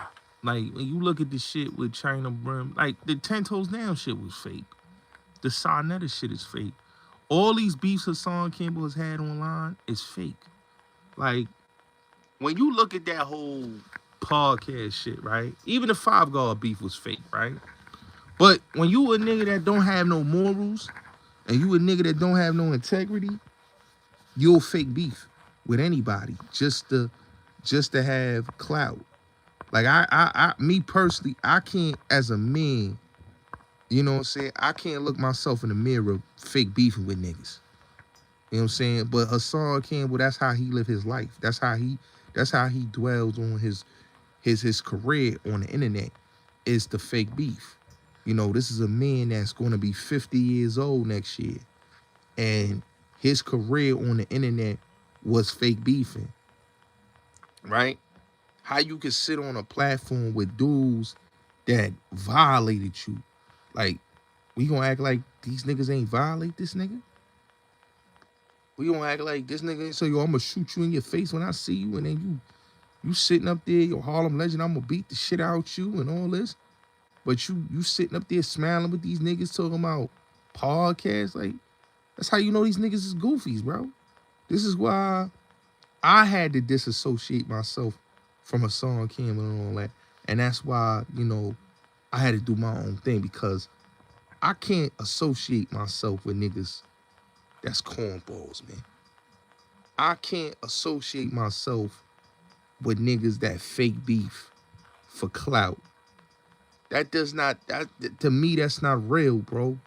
Like when you look at the shit with Chyna Brim, like the 10 Toes Down shit was fake. The Sonetta shit is fake. All these beefs Hassan Campbell has had online is fake. Like when you look at that whole podcast shit, right? Even the Five Guard beef was fake, right? But when you a nigga that don't have no morals and you a nigga that don't have no integrity, you'll fake beef with anybody just to have clout. Like me personally, I can't as a man, you know what I'm saying? I can't look myself in the mirror fake beefing with niggas. You know what I'm saying? But Hassan Campbell, that's how he live his life. That's how he dwells on his career on the internet is the fake beef. You know, this is a man that's going to be 50 years old next year. And his career on the internet was fake beefing, right? How you can sit on a platform with dudes that violated you. Like, we gonna act like these niggas ain't violate this nigga? We gonna act like this nigga ain't say, yo, I'm gonna shoot you in your face when I see you, and then you sitting up there, your Harlem Legend, I'm gonna beat the shit out you and all this. But you sitting up there smiling with these niggas talking about podcasts. Like, that's how you know these niggas is goofies, bro. This is why I had to disassociate myself from Hassan Campbell and all that. And that's why, you know, I had to do my own thing because I can't associate myself with niggas that's cornballs, man. I can't associate myself with niggas that fake beef for clout. That does not, that to me, that's not real, bro.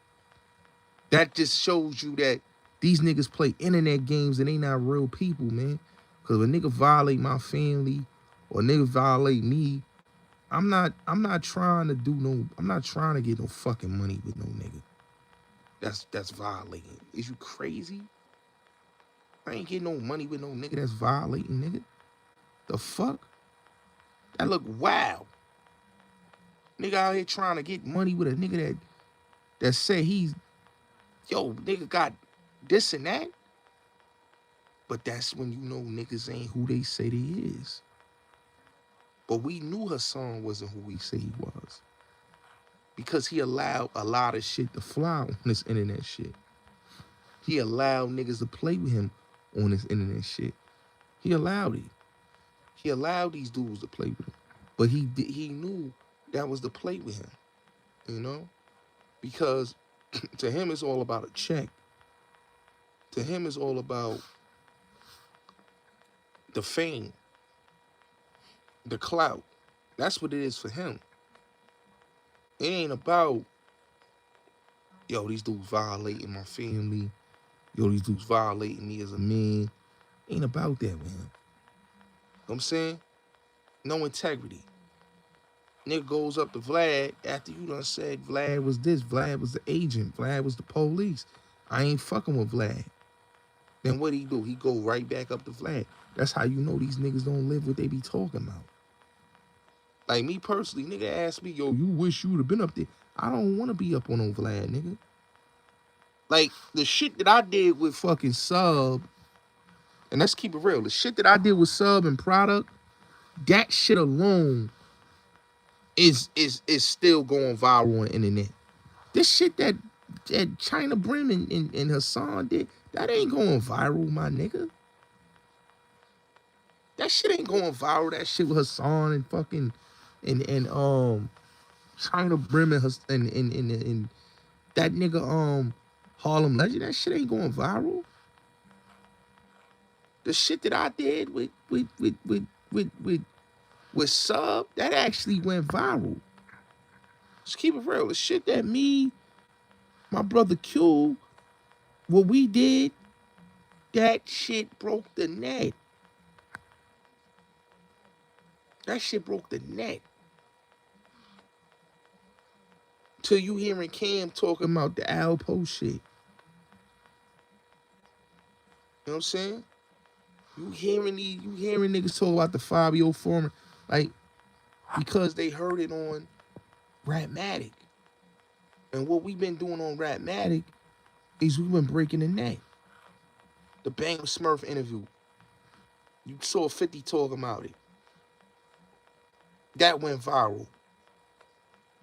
That just shows you that these niggas play internet games and they not real people, man. Cause when nigga violate my family or nigga violate me, I'm not trying to do no, I'm not trying to get no fucking money with no nigga. That's violating. Is you crazy? I ain't getting no money with no nigga that's violating, nigga. The fuck? That look wild. Nigga out here trying to get money with a nigga that said he's, yo, nigga got this and that. But that's when you know niggas ain't who they say they is. But we knew Hassan wasn't who he said he was. Because he allowed a lot of shit to fly on this internet shit. He allowed niggas to play with him on this internet shit. He allowed it. He allowed these dudes to play with him. But he knew that was to play with him. You know? Because to him it's all about a check. To him it's all about the fame, the clout. That's what it is for him. It ain't about, yo, these dudes violating my family. Yo, these dudes violating me as a man. Ain't about that with him. You know what I'm saying? No integrity. Nigga goes up to Vlad after you done said Vlad was this, Vlad was the agent, Vlad was the police. I ain't fucking with Vlad. Then what he do? He go right back up to Vlad. That's how you know these niggas don't live what they be talking about. Like me personally, nigga asked me, yo, you wish you would have been up there. I don't want to be up on no Vlad, nigga. Like, the shit that I did with fucking Sub, and let's keep it real, the shit that I did with Sub and Product, that shit alone is still going viral on the internet. This shit that Chyna Brim and Hassan did, that ain't going viral, my nigga. That shit ain't going viral. That shit with Hassan and fucking and Chyna Brim and that nigga Harlem Legend, that shit ain't going viral. The shit that I did with Sub, that actually went viral. Let's keep it real. The shit that me, my brother Q, what we did, that shit broke the net. That shit broke the net. Till you hearing Cam talking about the Alpo shit. You know what I'm saying? You hearing niggas talk about the Fabio Foreman, like, because they heard it on Rapmatic. And what we've been doing on Rapmatic is we've been breaking the net. The Bang Smurf interview. You saw 50 talking about it. That went viral.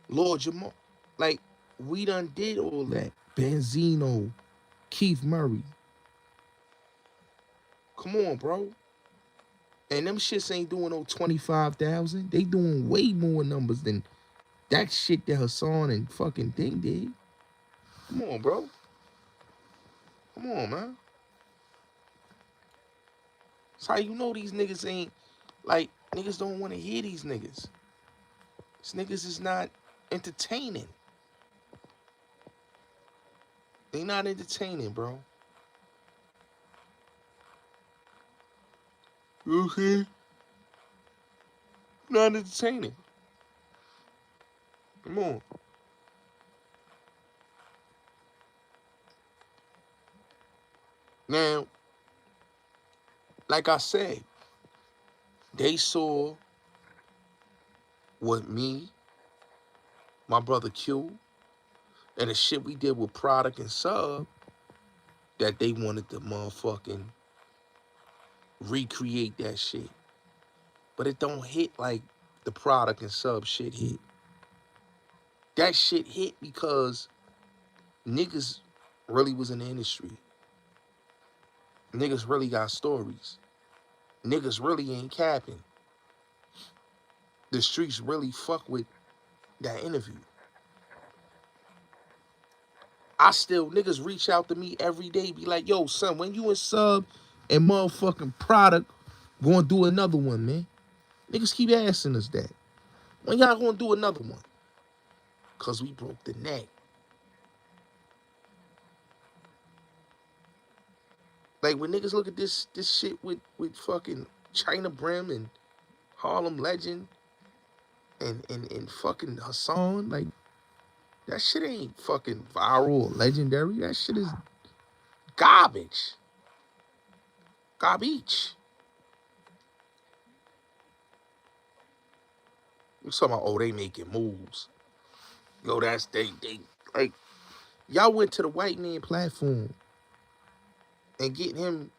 Lord Jamal. Like, we done did all that. Benzino, Keith Murray. Come on, bro. And them shits ain't doing no 25,000. They doing way more numbers than that shit that Hassan and fucking Ding did. Come on, bro. Come on, man. That's how you know these niggas ain't, like, niggas don't want to hear these niggas. These niggas is not entertaining. They not entertaining, bro. You know what I'm saying? Not entertaining. Come on. Now, like I said, they saw what me, my brother Q, and the shit we did with Product and Sub, that they wanted to motherfucking recreate that shit. But it don't hit like the Product and Sub shit hit. That shit hit because niggas really was in the industry. Niggas really got stories. Niggas really ain't capping. The streets really fuck with that interview. I still, niggas reach out to me every day, be like, yo, son, when you and Sub and motherfucking Product gonna do another one, man? Niggas keep asking us that. When y'all gonna do another one? Cause we broke the neck. Like, when niggas look at this shit with fucking Chyna Brim and Harlem Legend and fucking Hassan, like, that shit ain't fucking viral or legendary. That shit is garbage. Garbage. You talking about, oh, they making moves. Yo, that's they like, y'all went to the white man platform and getting him.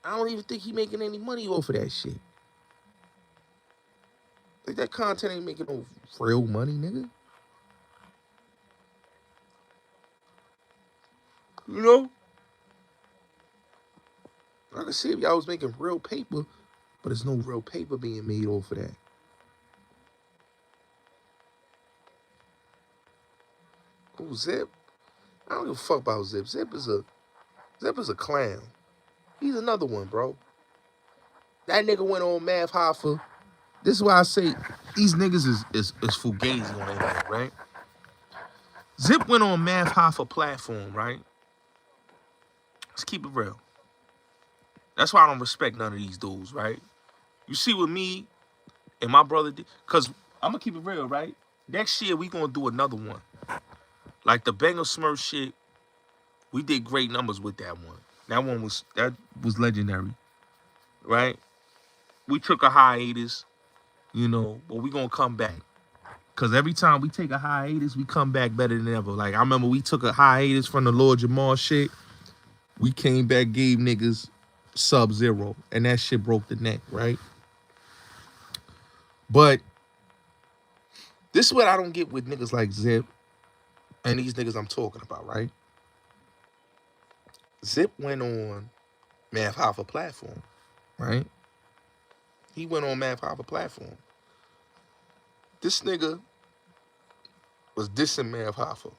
I don't even think he making any money off of that shit. Like, that content ain't making no real money, nigga. You know? I can see if y'all was making real paper, but there's no real paper being made off of that. Who, Zip? I don't give a fuck about Zip. Zip is a clown. He's another one, bro. That nigga went on Math Hoffa. This is why I say these niggas is fugazi on that, right? Zip went on Math Hoffa platform, right? Let's keep it real. That's why I don't respect none of these dudes, right? You see what me and my brother did? Because I'm going to keep it real, right? Next year, we going to do another one. Like the Banger Smurf shit, we did great numbers with that one. That was legendary, right? We took a hiatus, you know, but we going to come back. Because every time we take a hiatus, we come back better than ever. Like, I remember we took a hiatus from the Lord Jamal shit. We came back, gave niggas Sub-Zero, and that shit broke the neck, right? But this is what I don't get with niggas like Zip and these niggas I'm talking about, right? Zip went on Math Hoffa platform, right? He went on Math Hoffa platform. This nigga was dissing Math Hoffa,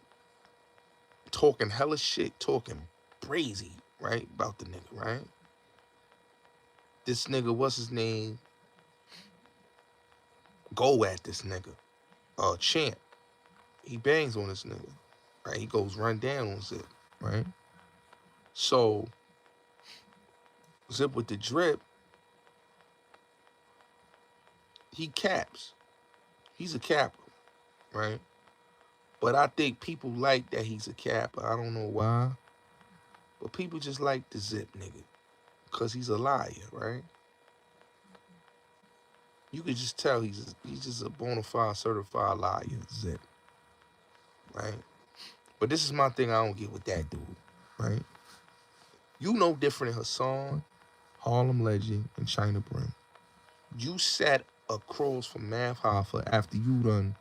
talking hella shit, talking crazy, right, about the nigga, right? This nigga, what's his name? Go at this nigga. Champ. He bangs on this nigga, right? He goes run down on Zip, right? So, Zip with the drip, he caps. He's a capper, right? But I think people like that he's a capper. I don't know why. But people just like the Zip nigga. Because he's a liar, right? You could just tell he's just a bona fide, certified liar, Zip. Right? But this is my thing I don't get with that dude, right? You different than Hassan, Harlem Legend, and Chyna Brim. You sat across from Math Hoffa after you done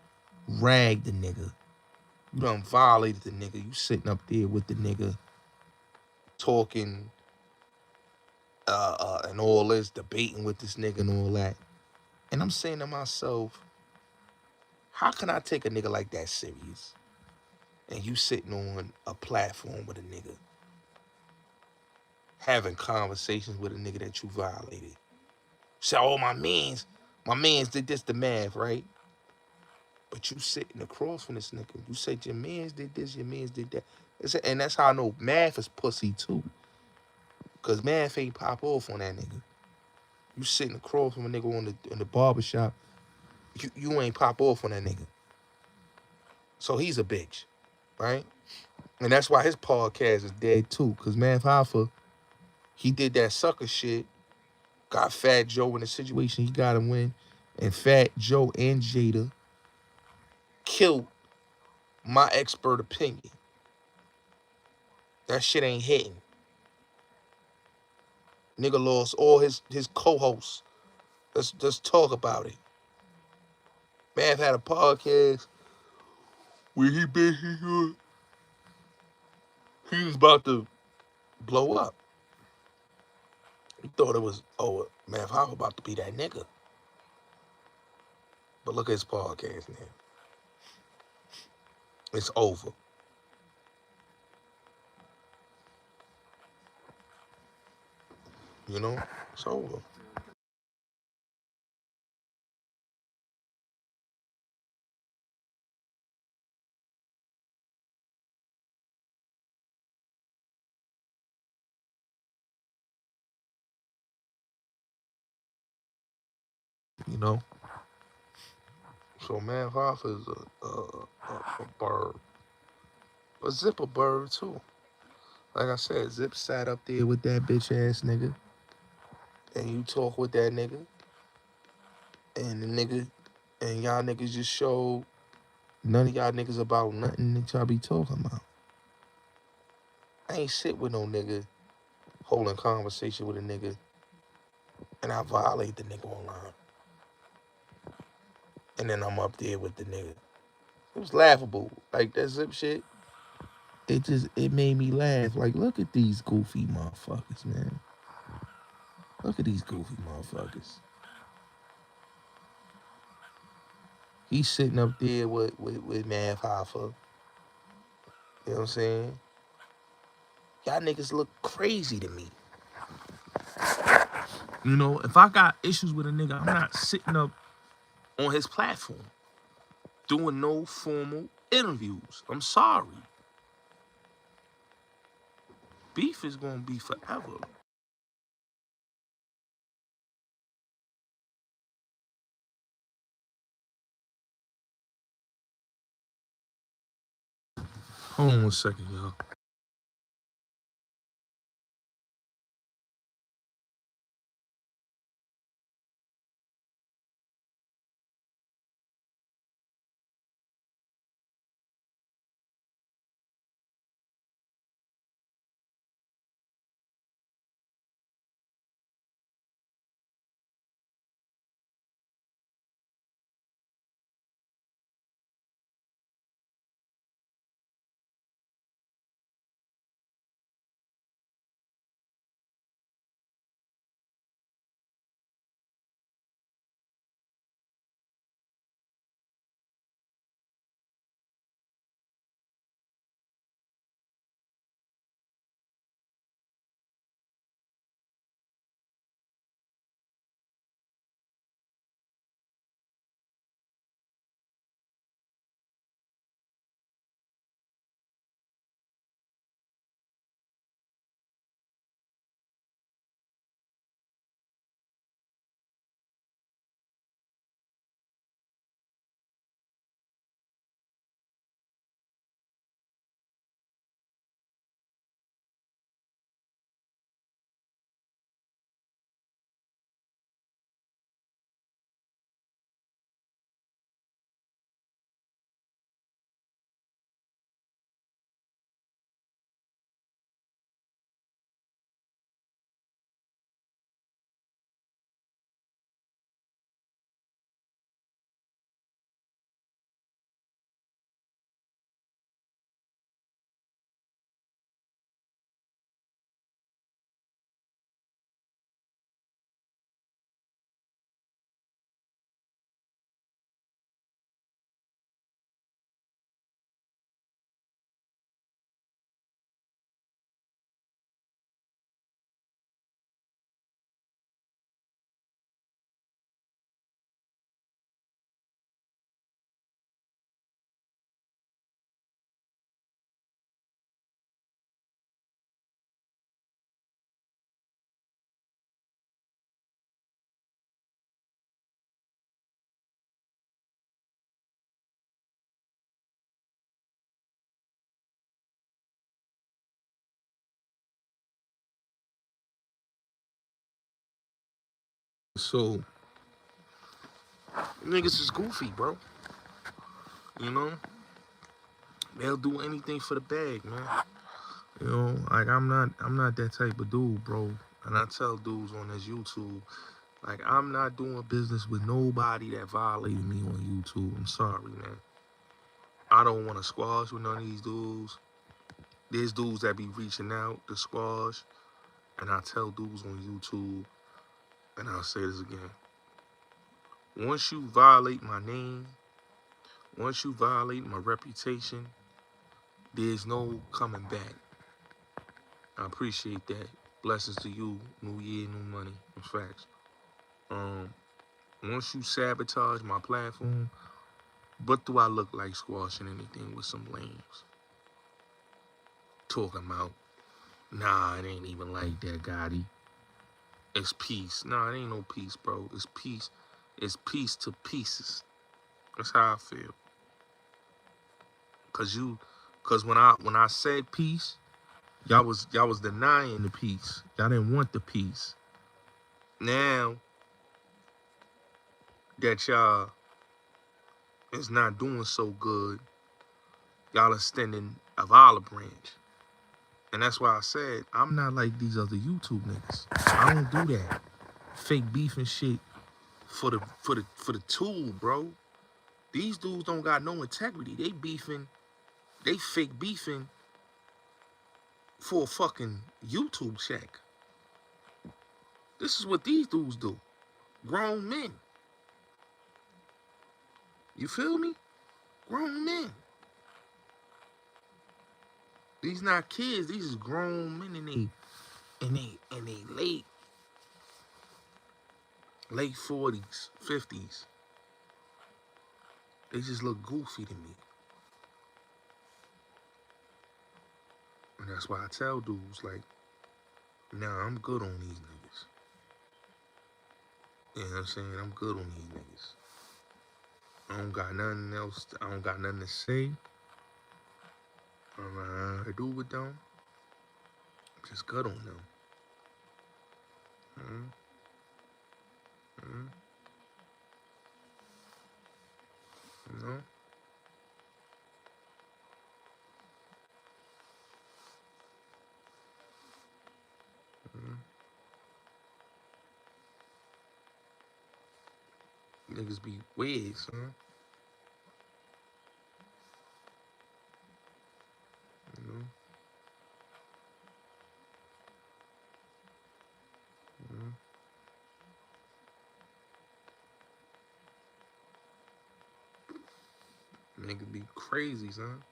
ragged the nigga. You done violated the nigga. You sitting up there with the nigga talking and all this, debating with this nigga and all that. And I'm saying to myself, how can I take a nigga like that serious? And you sitting on a platform with a nigga, having conversations with a nigga that you violated. Say, oh, my mans did this to Math, right? But you sitting across from this nigga. You said your mans did this, your mans did that. And that's how I know Math is pussy too. Cause Math ain't pop off on that nigga. You sitting across from a nigga in the barbershop, you ain't pop off on that nigga. So he's a bitch, right? And that's why his podcast is dead too. Cause Math Hoffa, he did that sucker shit, got Fat Joe in a situation he got him win, and Fat Joe and Jada killed my expert opinion. That shit ain't hitting. Nigga lost all his co-hosts. Let's talk about it. Math had a podcast where he basically he was about to blow up. He thought it was, oh, Math Hoffa about to be that nigga. But look at his podcast now. It's over. You know? It's over. You know? So Math Hoffa is a bird. But Zip a bird too. Like I said, Zip sat up there with that bitch ass nigga. And you talk with that nigga. And the nigga and y'all niggas just showed none of y'all niggas about nothing that y'all be talking about. I ain't sit with no nigga holding conversation with a nigga and I violate the nigga online. And then I'm up there with the nigga. It was laughable. Like that Zip shit. It made me laugh. Like, look at these goofy motherfuckers, man. Look at these goofy motherfuckers. He's sitting up there with Math Hoffa. You know what I'm saying? Y'all niggas look crazy to me. You know, if I got issues with a nigga, I'm not sitting up on his platform doing no formal interviews. I'm sorry. Beef is gonna be forever. Hold on one second, y'all. So, niggas is goofy, bro. You know? They'll do anything for the bag, man. You know, like I'm not that type of dude, bro. And I tell dudes on this YouTube, like I'm not doing business with nobody that violated me on YouTube. I'm sorry, man. I don't want to squash with none of these dudes. There's dudes that be reaching out to squash, and I tell dudes on YouTube, and I'll say this again. Once you violate my name, once you violate my reputation, there's no coming back. I appreciate that. Blessings to you. New year, new money. That's facts. Once you sabotage my platform, what do I look like squashing anything with some lames? Talking about, nah, it ain't even like that, Gotti. It's peace. Nah, it ain't no peace, bro. It's peace. It's peace to pieces. That's how I feel. Cause when I said peace, y'all was denying the peace. Y'all didn't want the peace. Now that y'all is not doing so good, y'all are extending a olive branch. And that's why I said I'm not like these other YouTube niggas. I don't do that. Fake beef and shit for the tool, bro. These dudes don't got no integrity. They beefing, they fake beefing for a fucking YouTube check. This is what these dudes do. Grown men. You feel me? Grown men. These not kids. These is grown men in they late 40s, 50s. They just look goofy to me. And that's why I tell dudes, like, nah, I'm good on these niggas. You know what I'm saying? I'm good on these niggas. I don't got nothing else. I don't got nothing to say. I don't know how to do with them. I'm just good on them. You know? Niggas be weird, son. You know? Niggas be crazy, son.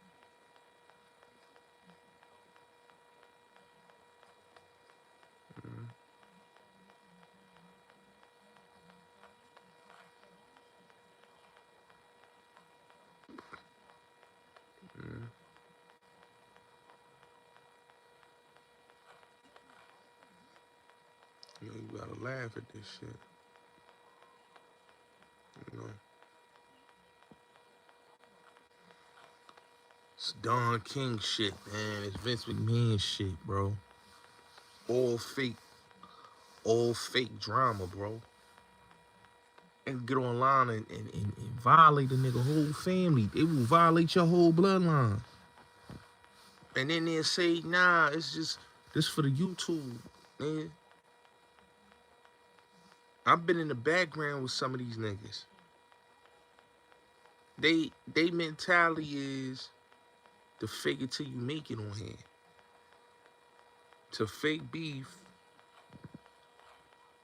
You know, you gotta laugh at this shit. You know? It's Don King shit, man. It's Vince McMahon shit, bro. All fake drama, bro. And get online and violate a nigga whole family. They will violate your whole bloodline. And then they'll say, nah, it's just this for the YouTube, man. I've been in the background with some of these niggas. They mentality is to fake it till you make it on here. To fake beef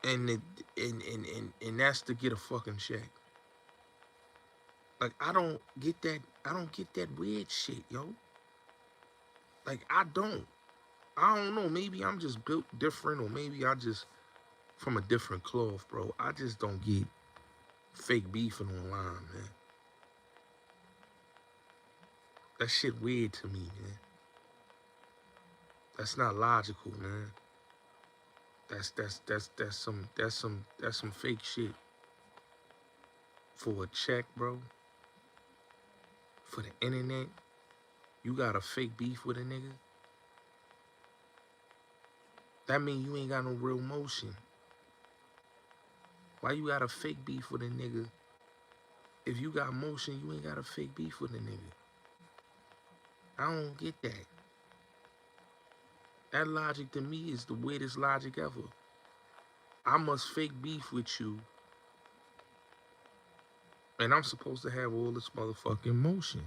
and that's to get a fucking check. Like I don't get that weird shit, yo. Like I don't know, maybe I'm just built different or maybe I just from a different cloth, bro. I just don't get fake beefing online, man. That shit weird to me, man. That's not logical, man. That's some fake shit. For a check, bro. For the internet, you got a fake beef with a nigga. That mean you ain't got no real motion. Why you got a fake beef with a nigga? If you got motion, you ain't got a fake beef with a nigga. I don't get that. That logic to me is the weirdest logic ever. I must fake beef with you, and I'm supposed to have all this motherfucking motion.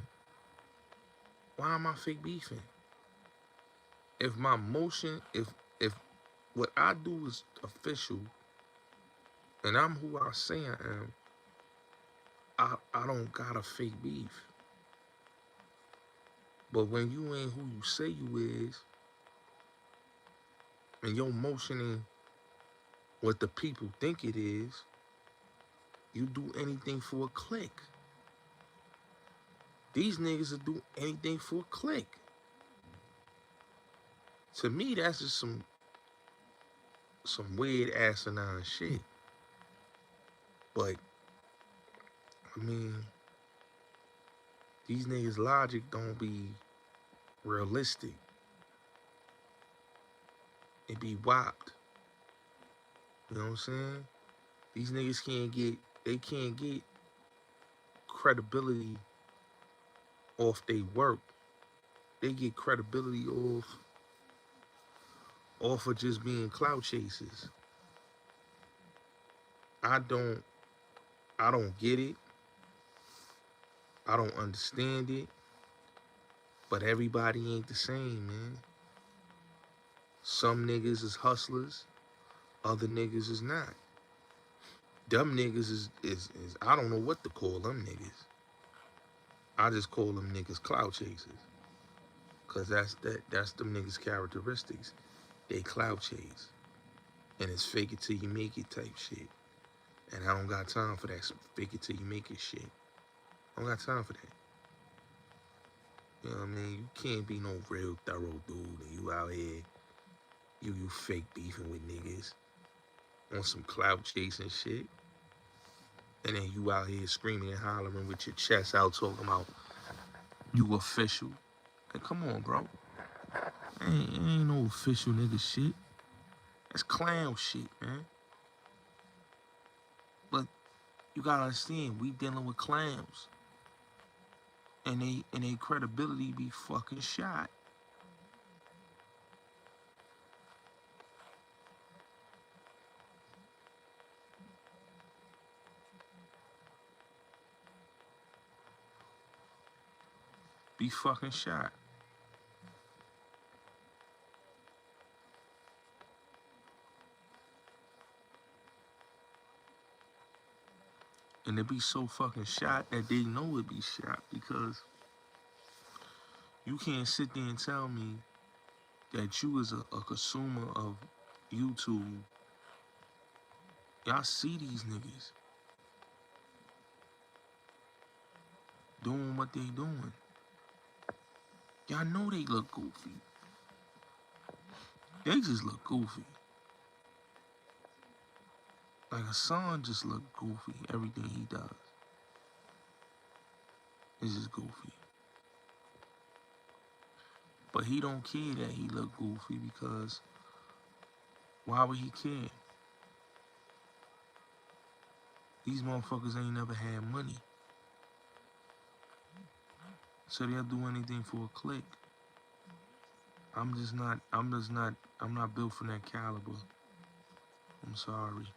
Why am I fake beefing? If my motion, if what I do is official, and I'm who I say I am, I don't got a fake beef. But when you ain't who you say you is, and your motion ain't what the people think it is, you do anything for a click. These niggas will do anything for a click. To me, that's just some weird asinine shit. But I mean, these niggas' logic don't be realistic. It be whopped. You know what I'm saying? These niggas can't get credibility off they work. They get credibility off of just being clout chasers. I don't get it. I don't understand it. But everybody ain't the same, man. Some niggas is hustlers, other niggas is not. Them niggas is I don't know what to call them niggas. I just call them niggas clout chasers. Cause that's them niggas' characteristics. They clout chase. And it's fake it till you make it type shit. And I don't got time for that fake it till you make it shit. I don't got time for that. You know what I mean? You can't be no real thorough dude and you out here, you fake beefing with niggas on some clout chasing shit. And then you out here screaming and hollering with your chest out talking about you official. Like, come on, bro. Ain't no official nigga shit. That's clown shit, man. But you gotta understand, we dealing with clowns. And they credibility be fucking shot. Be fucking shot. And it be so fucking shot that they know it be shot because you can't sit there and tell me that you as a consumer of YouTube, y'all see these niggas doing what they doing. Y'all know they look goofy. They just look goofy. Like Hassan just look goofy. Everything he does is just goofy. But he don't care that he look goofy because why would he care? These motherfuckers ain't never had money. So they'll do anything for a click. I'm not built for that caliber. I'm sorry.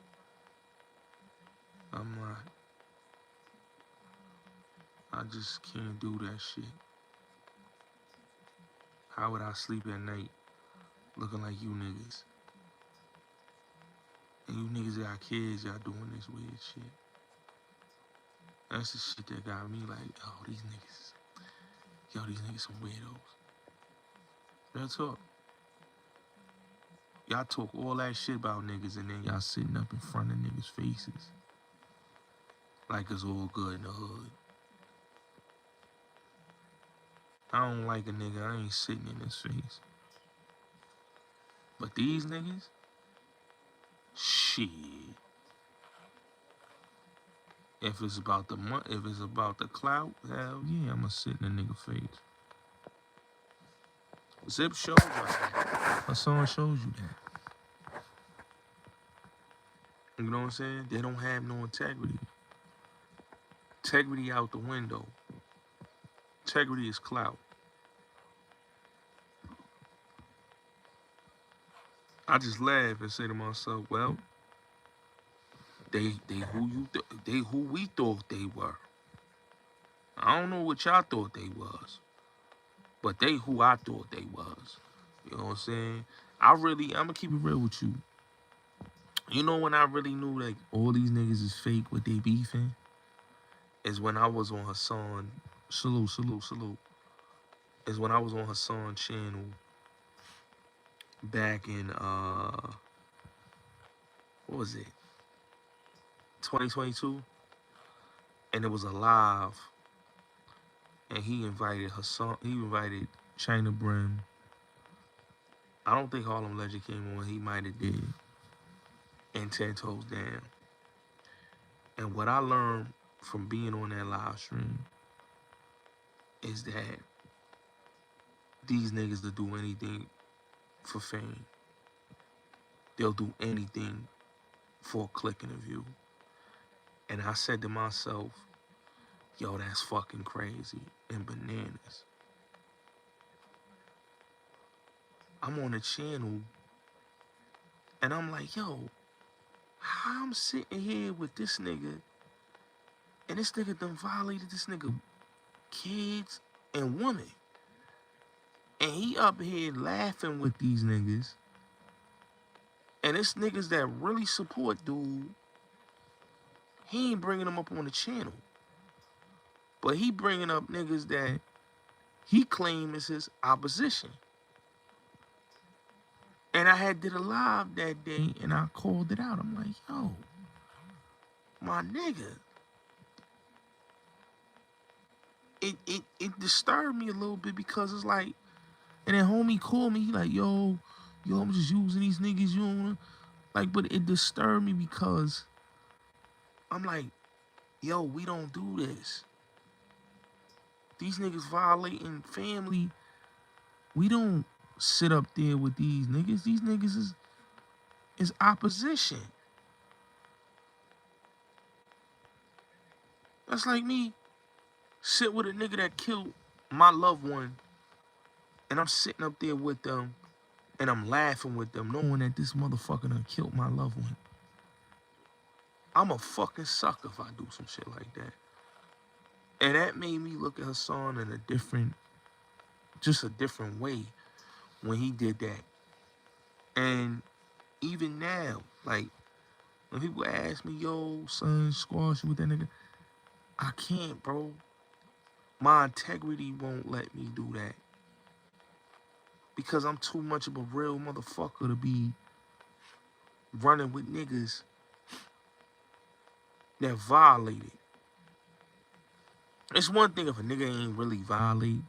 I'm not. I just can't do that shit. How would I sleep at night looking like you niggas? And you niggas got kids, y'all doing this weird shit. That's the shit that got me like, oh, these niggas some weirdos. Real talk. Y'all talk all that shit about niggas and then y'all sitting up in front of niggas' faces. Like it's all good in the hood. I don't like a nigga, I ain't sitting in his face. But these niggas, shit. If it's about the clout, hell yeah, I'ma sit in a nigga face. Zip shows you that. Hassan shows you that. You know what I'm saying? They don't have no integrity. Integrity out the window. Integrity is clout. I just laugh and say to myself, well, they who we thought they were. I don't know what y'all thought they was, but they who I thought they was. You know what I'm saying? I'm gonna keep it real with you. You know when I really knew like all these niggas is fake with they beefing? Is when I was on Hassan, salute. Is when I was on Hassan channel back in what was it? 2022? And it was a live, and he invited Chyna Brim. I don't think Harlem Legend came on, he might have did. And 10 Toes Down. And what I learned from being on that live stream is that these niggas will do anything for fame. They'll do anything for a click and a view. And I said to myself, yo, that's fucking crazy and bananas. I'm on a channel and I'm like, yo, how I'm sitting here with this nigga and this nigga done violated this nigga kids and women. And he up here laughing with these niggas. And it's niggas that really support dude. He ain't bringing them up on the channel. But he bringing up niggas that he claim is his opposition. And I had did a live that day and I called it out. I'm like, yo, my nigga. It disturbed me a little bit because it's like, and then homie called me, he like, yo, I'm just using these niggas, you know, like, but it disturbed me because I'm like, yo, we don't do this. These niggas violating family. We don't sit up there with these niggas. These niggas is opposition. That's like me sit with a nigga that killed my loved one and I'm sitting up there with them and I'm laughing with them knowing that this motherfucker done killed my loved one. I'm a fucking sucker if I do some shit like that. And that made me look at Hassan in a different way when he did that. And even now, like, when people ask me, yo, son, squash you with that nigga, I can't, bro. My integrity won't let me do that. Because I'm too much of a real motherfucker to be running with niggas that violated. It's one thing if a nigga ain't really violate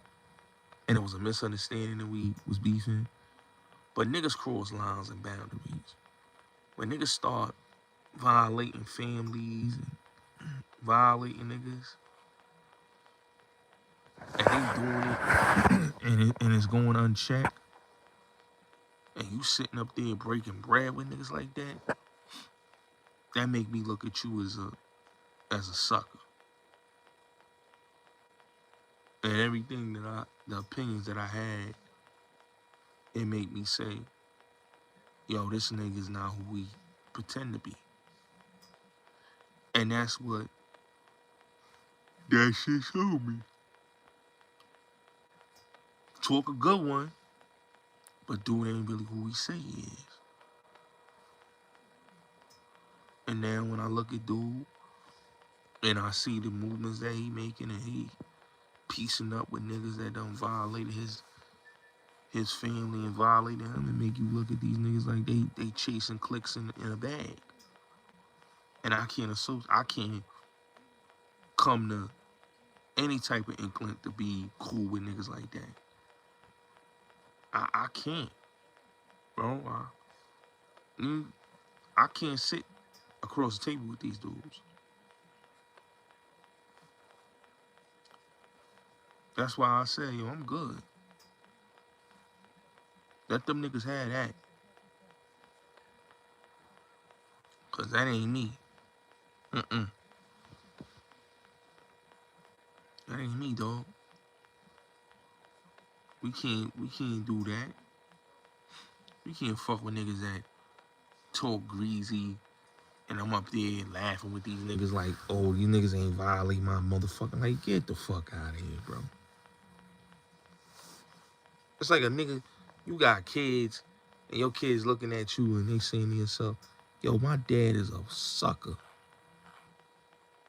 and it was a misunderstanding and we was beefing. But niggas cross lines and boundaries. When niggas start violating families and violating niggas, and they doing it, and it's going unchecked, and you sitting up there breaking bread with niggas like that, that make me look at you as a sucker. And everything the opinions that I had, it made me say, yo, this nigga's not who we pretend to be. And that's what that shit showed me. Talk a good one, but dude ain't really who he say he is. And now when I look at dude and I see the movements that he making and he piecing up with niggas that done violated his family and violated him, and make you look at these niggas like they chasing clicks in a bag. And I can't come to any type of inkling to be cool with niggas like that. I can't, bro. I can't sit across the table with these dudes. That's why I say, yo, I'm good. Let them niggas have that. Cause that ain't me. That ain't me, dog. We can't do that. We can't fuck with niggas that talk greasy and I'm up there laughing with these niggas like, oh, you niggas ain't violate my motherfucking, like, get the fuck out of here, bro. It's like a nigga, you got kids and your kids looking at you and they saying to yourself, yo, my dad is a sucker.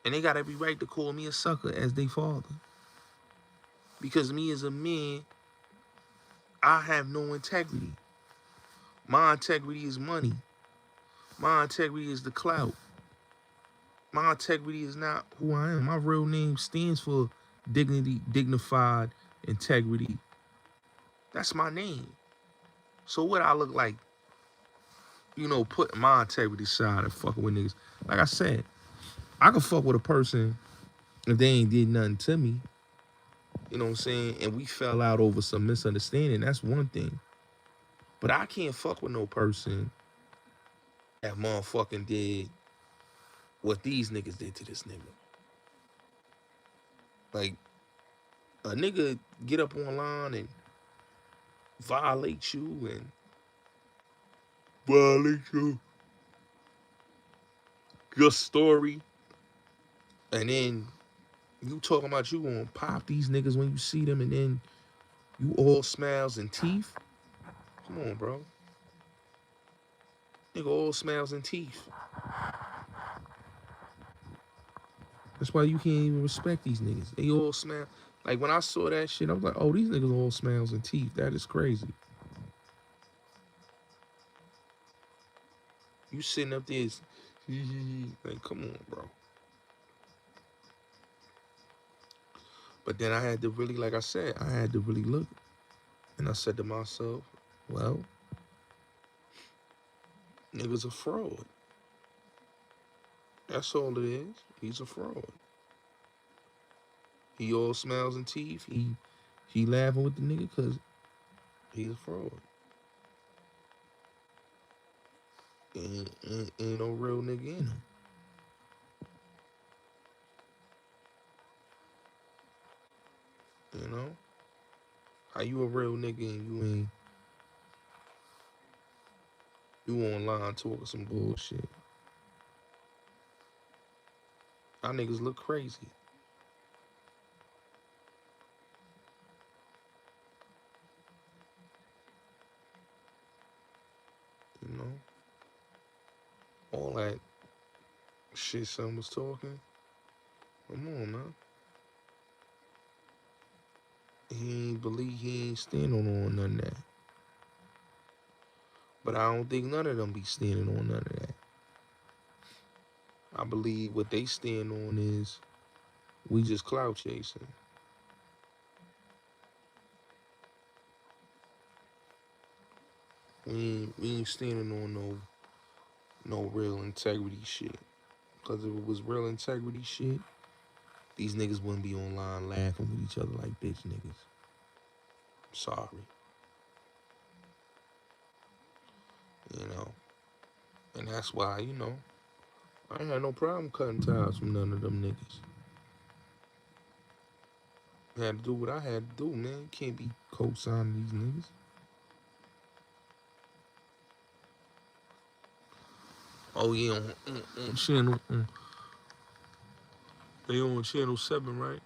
And they got every right to call me a sucker as their father. Because me as a man, I have no integrity. My integrity is money. My integrity is the clout. My integrity is not who I am. My real name stands for dignity, dignified, integrity. That's my name. So what I look like, you know, putting my integrity aside and fucking with niggas. Like I said, I could fuck with a person if they ain't did nothing to me. You know what I'm saying? And we fell out over some misunderstanding. That's one thing. But I can't fuck with no person that motherfucking did what these niggas did to this nigga. Like, a nigga get up online and violate you and violate your story, and then you talking about you gonna pop these niggas when you see them, and then you all smiles and teeth. Come on, bro. Nigga all smiles and teeth. That's why you can't even respect these niggas. They all smile. Like, when I saw that shit, I was like, oh, these niggas all smiles and teeth. That is crazy. You sitting up there, like, come on, bro. But then I had to really, like I said, I had to really look. And I said to myself, well, nigga's a fraud. That's all it is. He's a fraud. He all smiles and teeth. He laughing with the nigga because he's a fraud. Ain't no real nigga in him. You know? How you a real nigga and you online talking some bullshit. Our niggas look crazy. You know? All that shit son was talking. Come on, man. He ain't standing on none of that. But I don't think none of them be standing on none of that. I believe what they stand on is we just clout chasing. We ain't standing on no real integrity shit. Because if it was real integrity shit, these niggas wouldn't be online laughing with each other like bitch niggas. Sorry. You know. And that's why, you know, I ain't had no problem cutting ties from none of them niggas. I had to do what I had to do, man. You can't be co-signing these niggas. Oh, yeah, on channel. They on channel 7, right?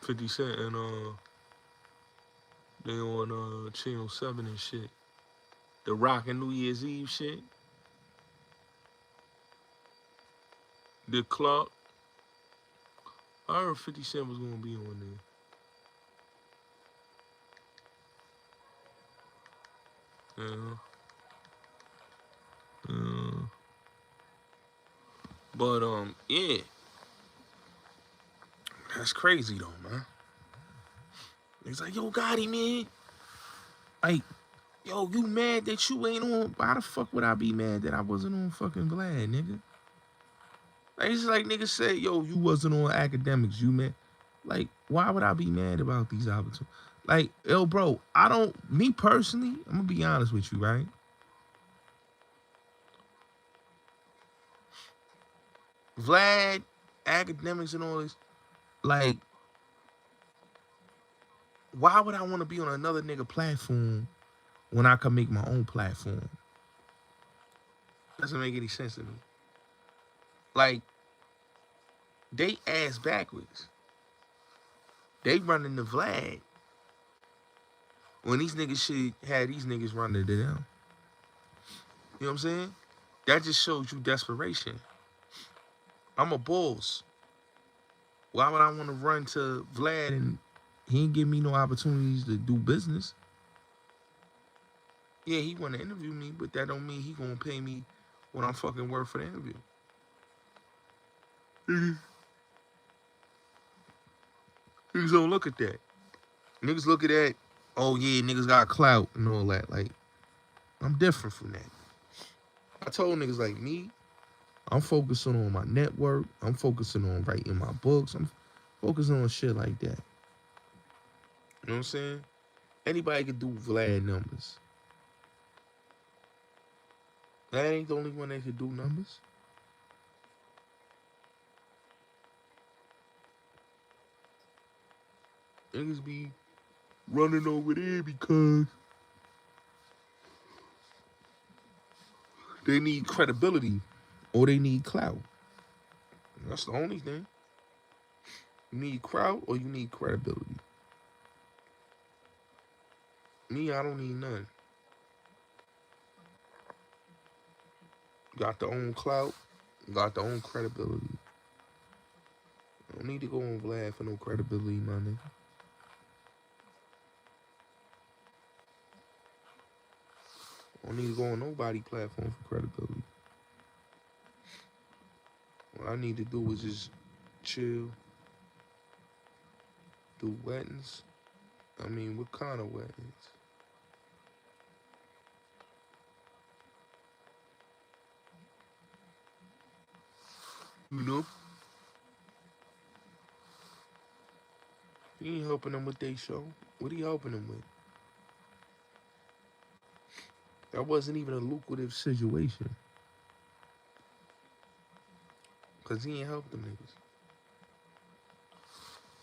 50 Cent and they on channel 7 and shit. The Rock and New Year's Eve shit. The clock. I heard 50 Cent was gonna be on there. Yeah. But yeah. That's crazy though, man. He's like, yo, Gotti, man. Like, yo, you mad that you ain't on? Why the fuck would I be mad that I wasn't on fucking Vlad, nigga? Like, it's like niggas say, yo, you wasn't on academics, you mad. Like, why would I be mad about these opportunities? Like, yo, bro, me personally, I'm gonna be honest with you, right? Vlad, academics and all this. Like, why would I want to be on another nigga platform when I can make my own platform? Doesn't make any sense to me. Like, they ass backwards. They running the Vlad when these niggas should have these niggas running to them. You know what I'm saying? That just shows you desperation. I'm a boss. Why would I want to run to Vlad and he ain't give me no opportunities to do business? Yeah, he want to interview me, but that don't mean he gonna pay me what I'm fucking worth for the interview. Niggas don't look at that. Niggas look at that, oh yeah, niggas got clout and all that. Like, I'm different from that. I told niggas like me, I'm focusing on my network. I'm focusing on writing my books. I'm focusing on shit like that. You know what I'm saying? Anybody can do Vlad numbers. That ain't the only one that can do numbers. Niggas be running over there because they need credibility or they need clout. That's the only thing. You need clout or you need credibility. Me, I don't need none. Got their own clout, got their own credibility. I don't need to go on Vlad for no credibility, my nigga. I don't need to go on nobody platform for credibility. What I need to do is just chill, do weddings. I mean, what kind of weddings? You know? He ain't helping them with their show. What he helping them with? That wasn't even a lucrative situation. Because he ain't helped them niggas.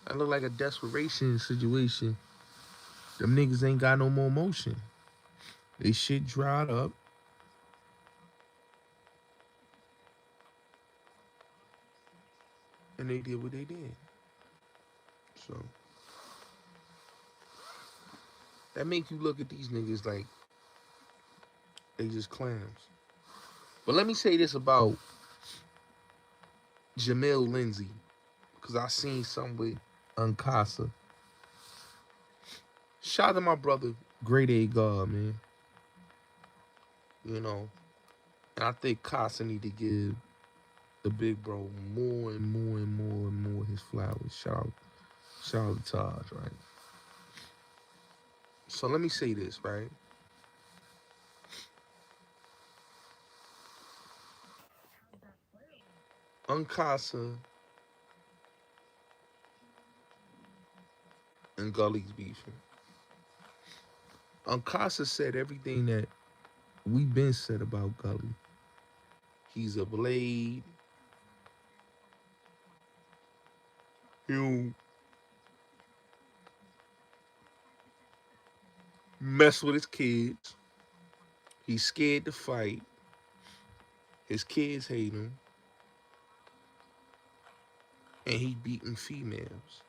That look like a desperation situation. Them niggas ain't got no more motion. They shit dried up. And they did what they did. So that make you look at these niggas like they just clowns. But let me say this about Jamil Lindsay, because I seen something with Uncasa. Shout out to my brother, Great A God, man. You know, and I think Casa need to give the big bro more and more and more and more his flowers. Shout out to Taj, right? So let me say this, right? Uncasa and Gully's beefing. Uncasa said everything that we been said about Gully. He's a blade. He'll mess with his kids. He's scared to fight. His kids hate him. And he beating females.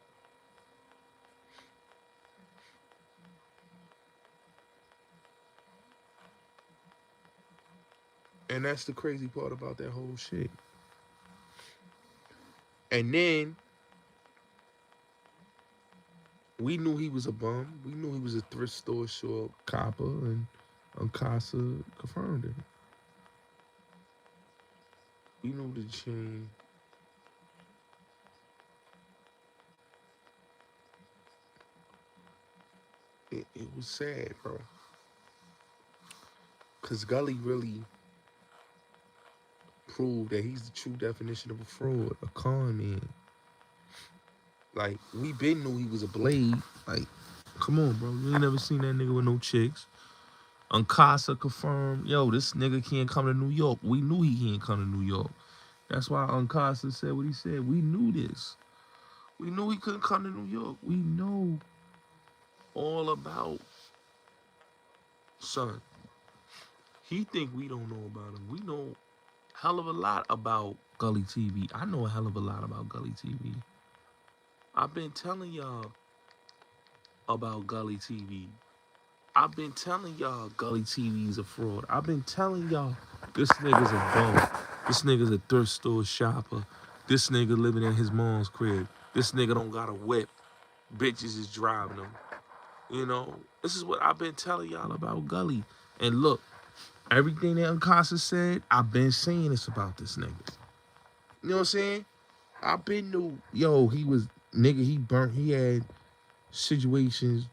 And that's the crazy part about that whole shit. And then we knew he was a bum. We knew he was a thrift store short copper, and Uncasa confirmed it. We knew the chain. It was sad, bro. Because Gully really proved that he's the true definition of a fraud, a con man. Like, we been knew he was a blade. Like, come on, bro. You ain't never seen that nigga with no chicks. Uncasa confirmed, yo, this nigga can't come to New York. We knew he can't come to New York. That's why Uncasa said what he said. We knew this. We knew he couldn't come to New York. We know all about son. He think we don't know about him. We know hell of a lot about Gully TV. I know a hell of a lot about Gully TV. I've been telling y'all about Gully TV. I've been telling y'all Gully TV is a fraud. I've been telling y'all this nigga's a bum. This nigga's a thrift store shopper. This nigga living in his mom's crib. This nigga don't got a whip. Bitches is driving him. You know, this is what I've been telling y'all about Gully. And look, everything that Uncasa said, I've been saying this about this nigga. You know what I'm saying? I've been knew, yo, he was, nigga, he had situations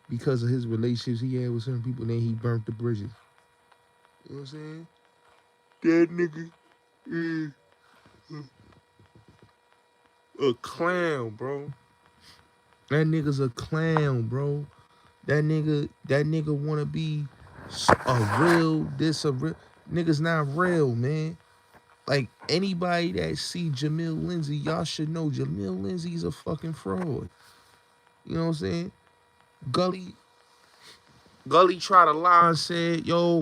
because of his relationships he had with certain people, then he burnt the bridges. You know what I'm saying? That nigga is a clown, bro. That nigga's a clown, bro. That nigga wanna be a real, nigga's not real, man. Like anybody that see Jamil Lindsay, y'all should know Jamil Lindsay's a fucking fraud. You know what I'm saying? Gully tried to lie and said, yo,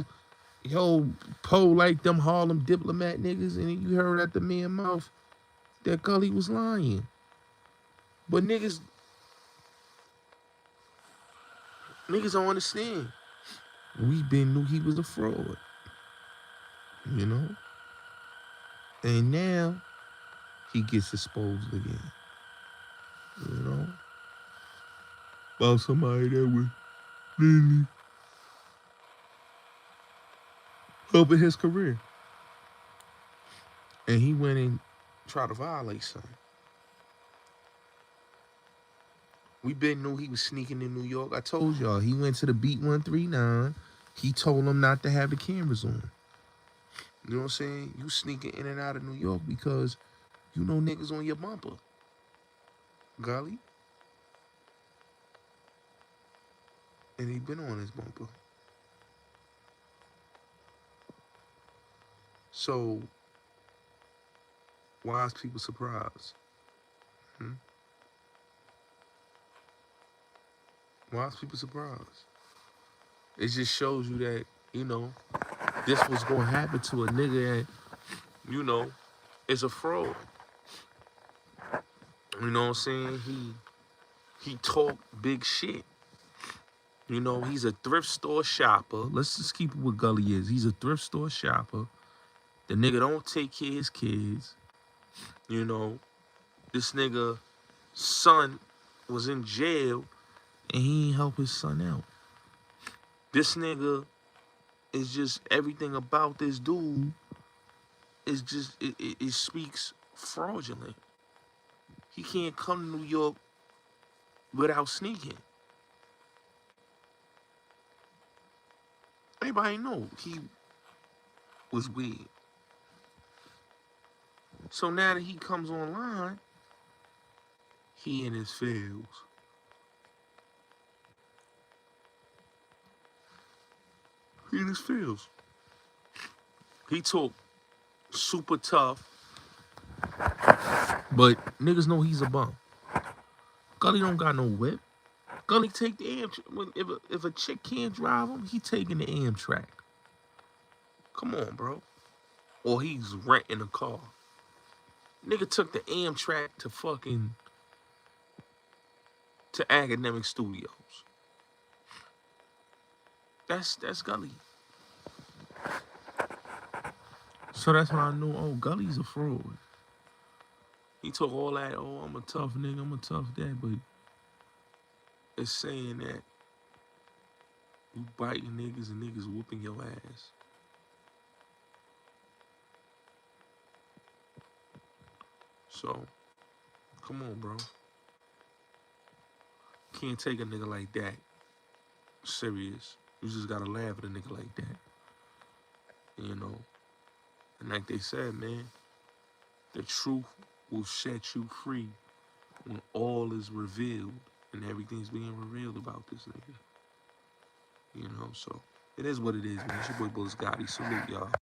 Poe like them Harlem diplomat niggas, and you heard at the man mouth that Gully was lying. But niggas don't understand. We been knew he was a fraud, you know? And now he gets exposed again, you know? About somebody that was literally helping his career. And he went and tried to violate something. We been knew he was sneaking in New York. I told y'all, he went to the Beat 139. He told them not to have the cameras on. You know what I'm saying? You sneaking in and out of New York because you know niggas on your bumper. Gully. And he been on his bumper. So, why is people surprised? Why is people surprised? It just shows you that, you know, this was going to happen to a nigga that, you know, is a fraud. You know what I'm saying? He talk big shit. You know, he's a thrift store shopper. Let's just keep it what Gully is. He's a thrift store shopper. The nigga don't take care of his kids. You know, this nigga son was in jail and he ain't help his son out. This nigga is just, everything about this dude is just, it speaks fraudulent. He can't come to New York without sneaking. Everybody know he was weird. So now that he comes online, he in his feels. He in his feels. He talk super tough, but niggas know he's a bum. Gully don't got no whip. Gully take the Amtrak. If a chick can't drive him, he taking the Amtrak. Come on, bro. Or he's renting a car. Nigga took the Amtrak to Academic Studios. That's Gully. So that's when I knew, oh, Gully's a fraud. He took all that, oh, I'm a tough nigga, I'm a tough dad, but it's saying that you biting niggas and niggas whooping your ass. So, come on, bro. Can't take a nigga like that serious. You just gotta laugh at a nigga like that. You know? And like they said, man, the truth will set you free when all is revealed and everything's being revealed about this nigga. You know, so it is what it is, man. It's your boy Bulls Gotti. Salute, y'all.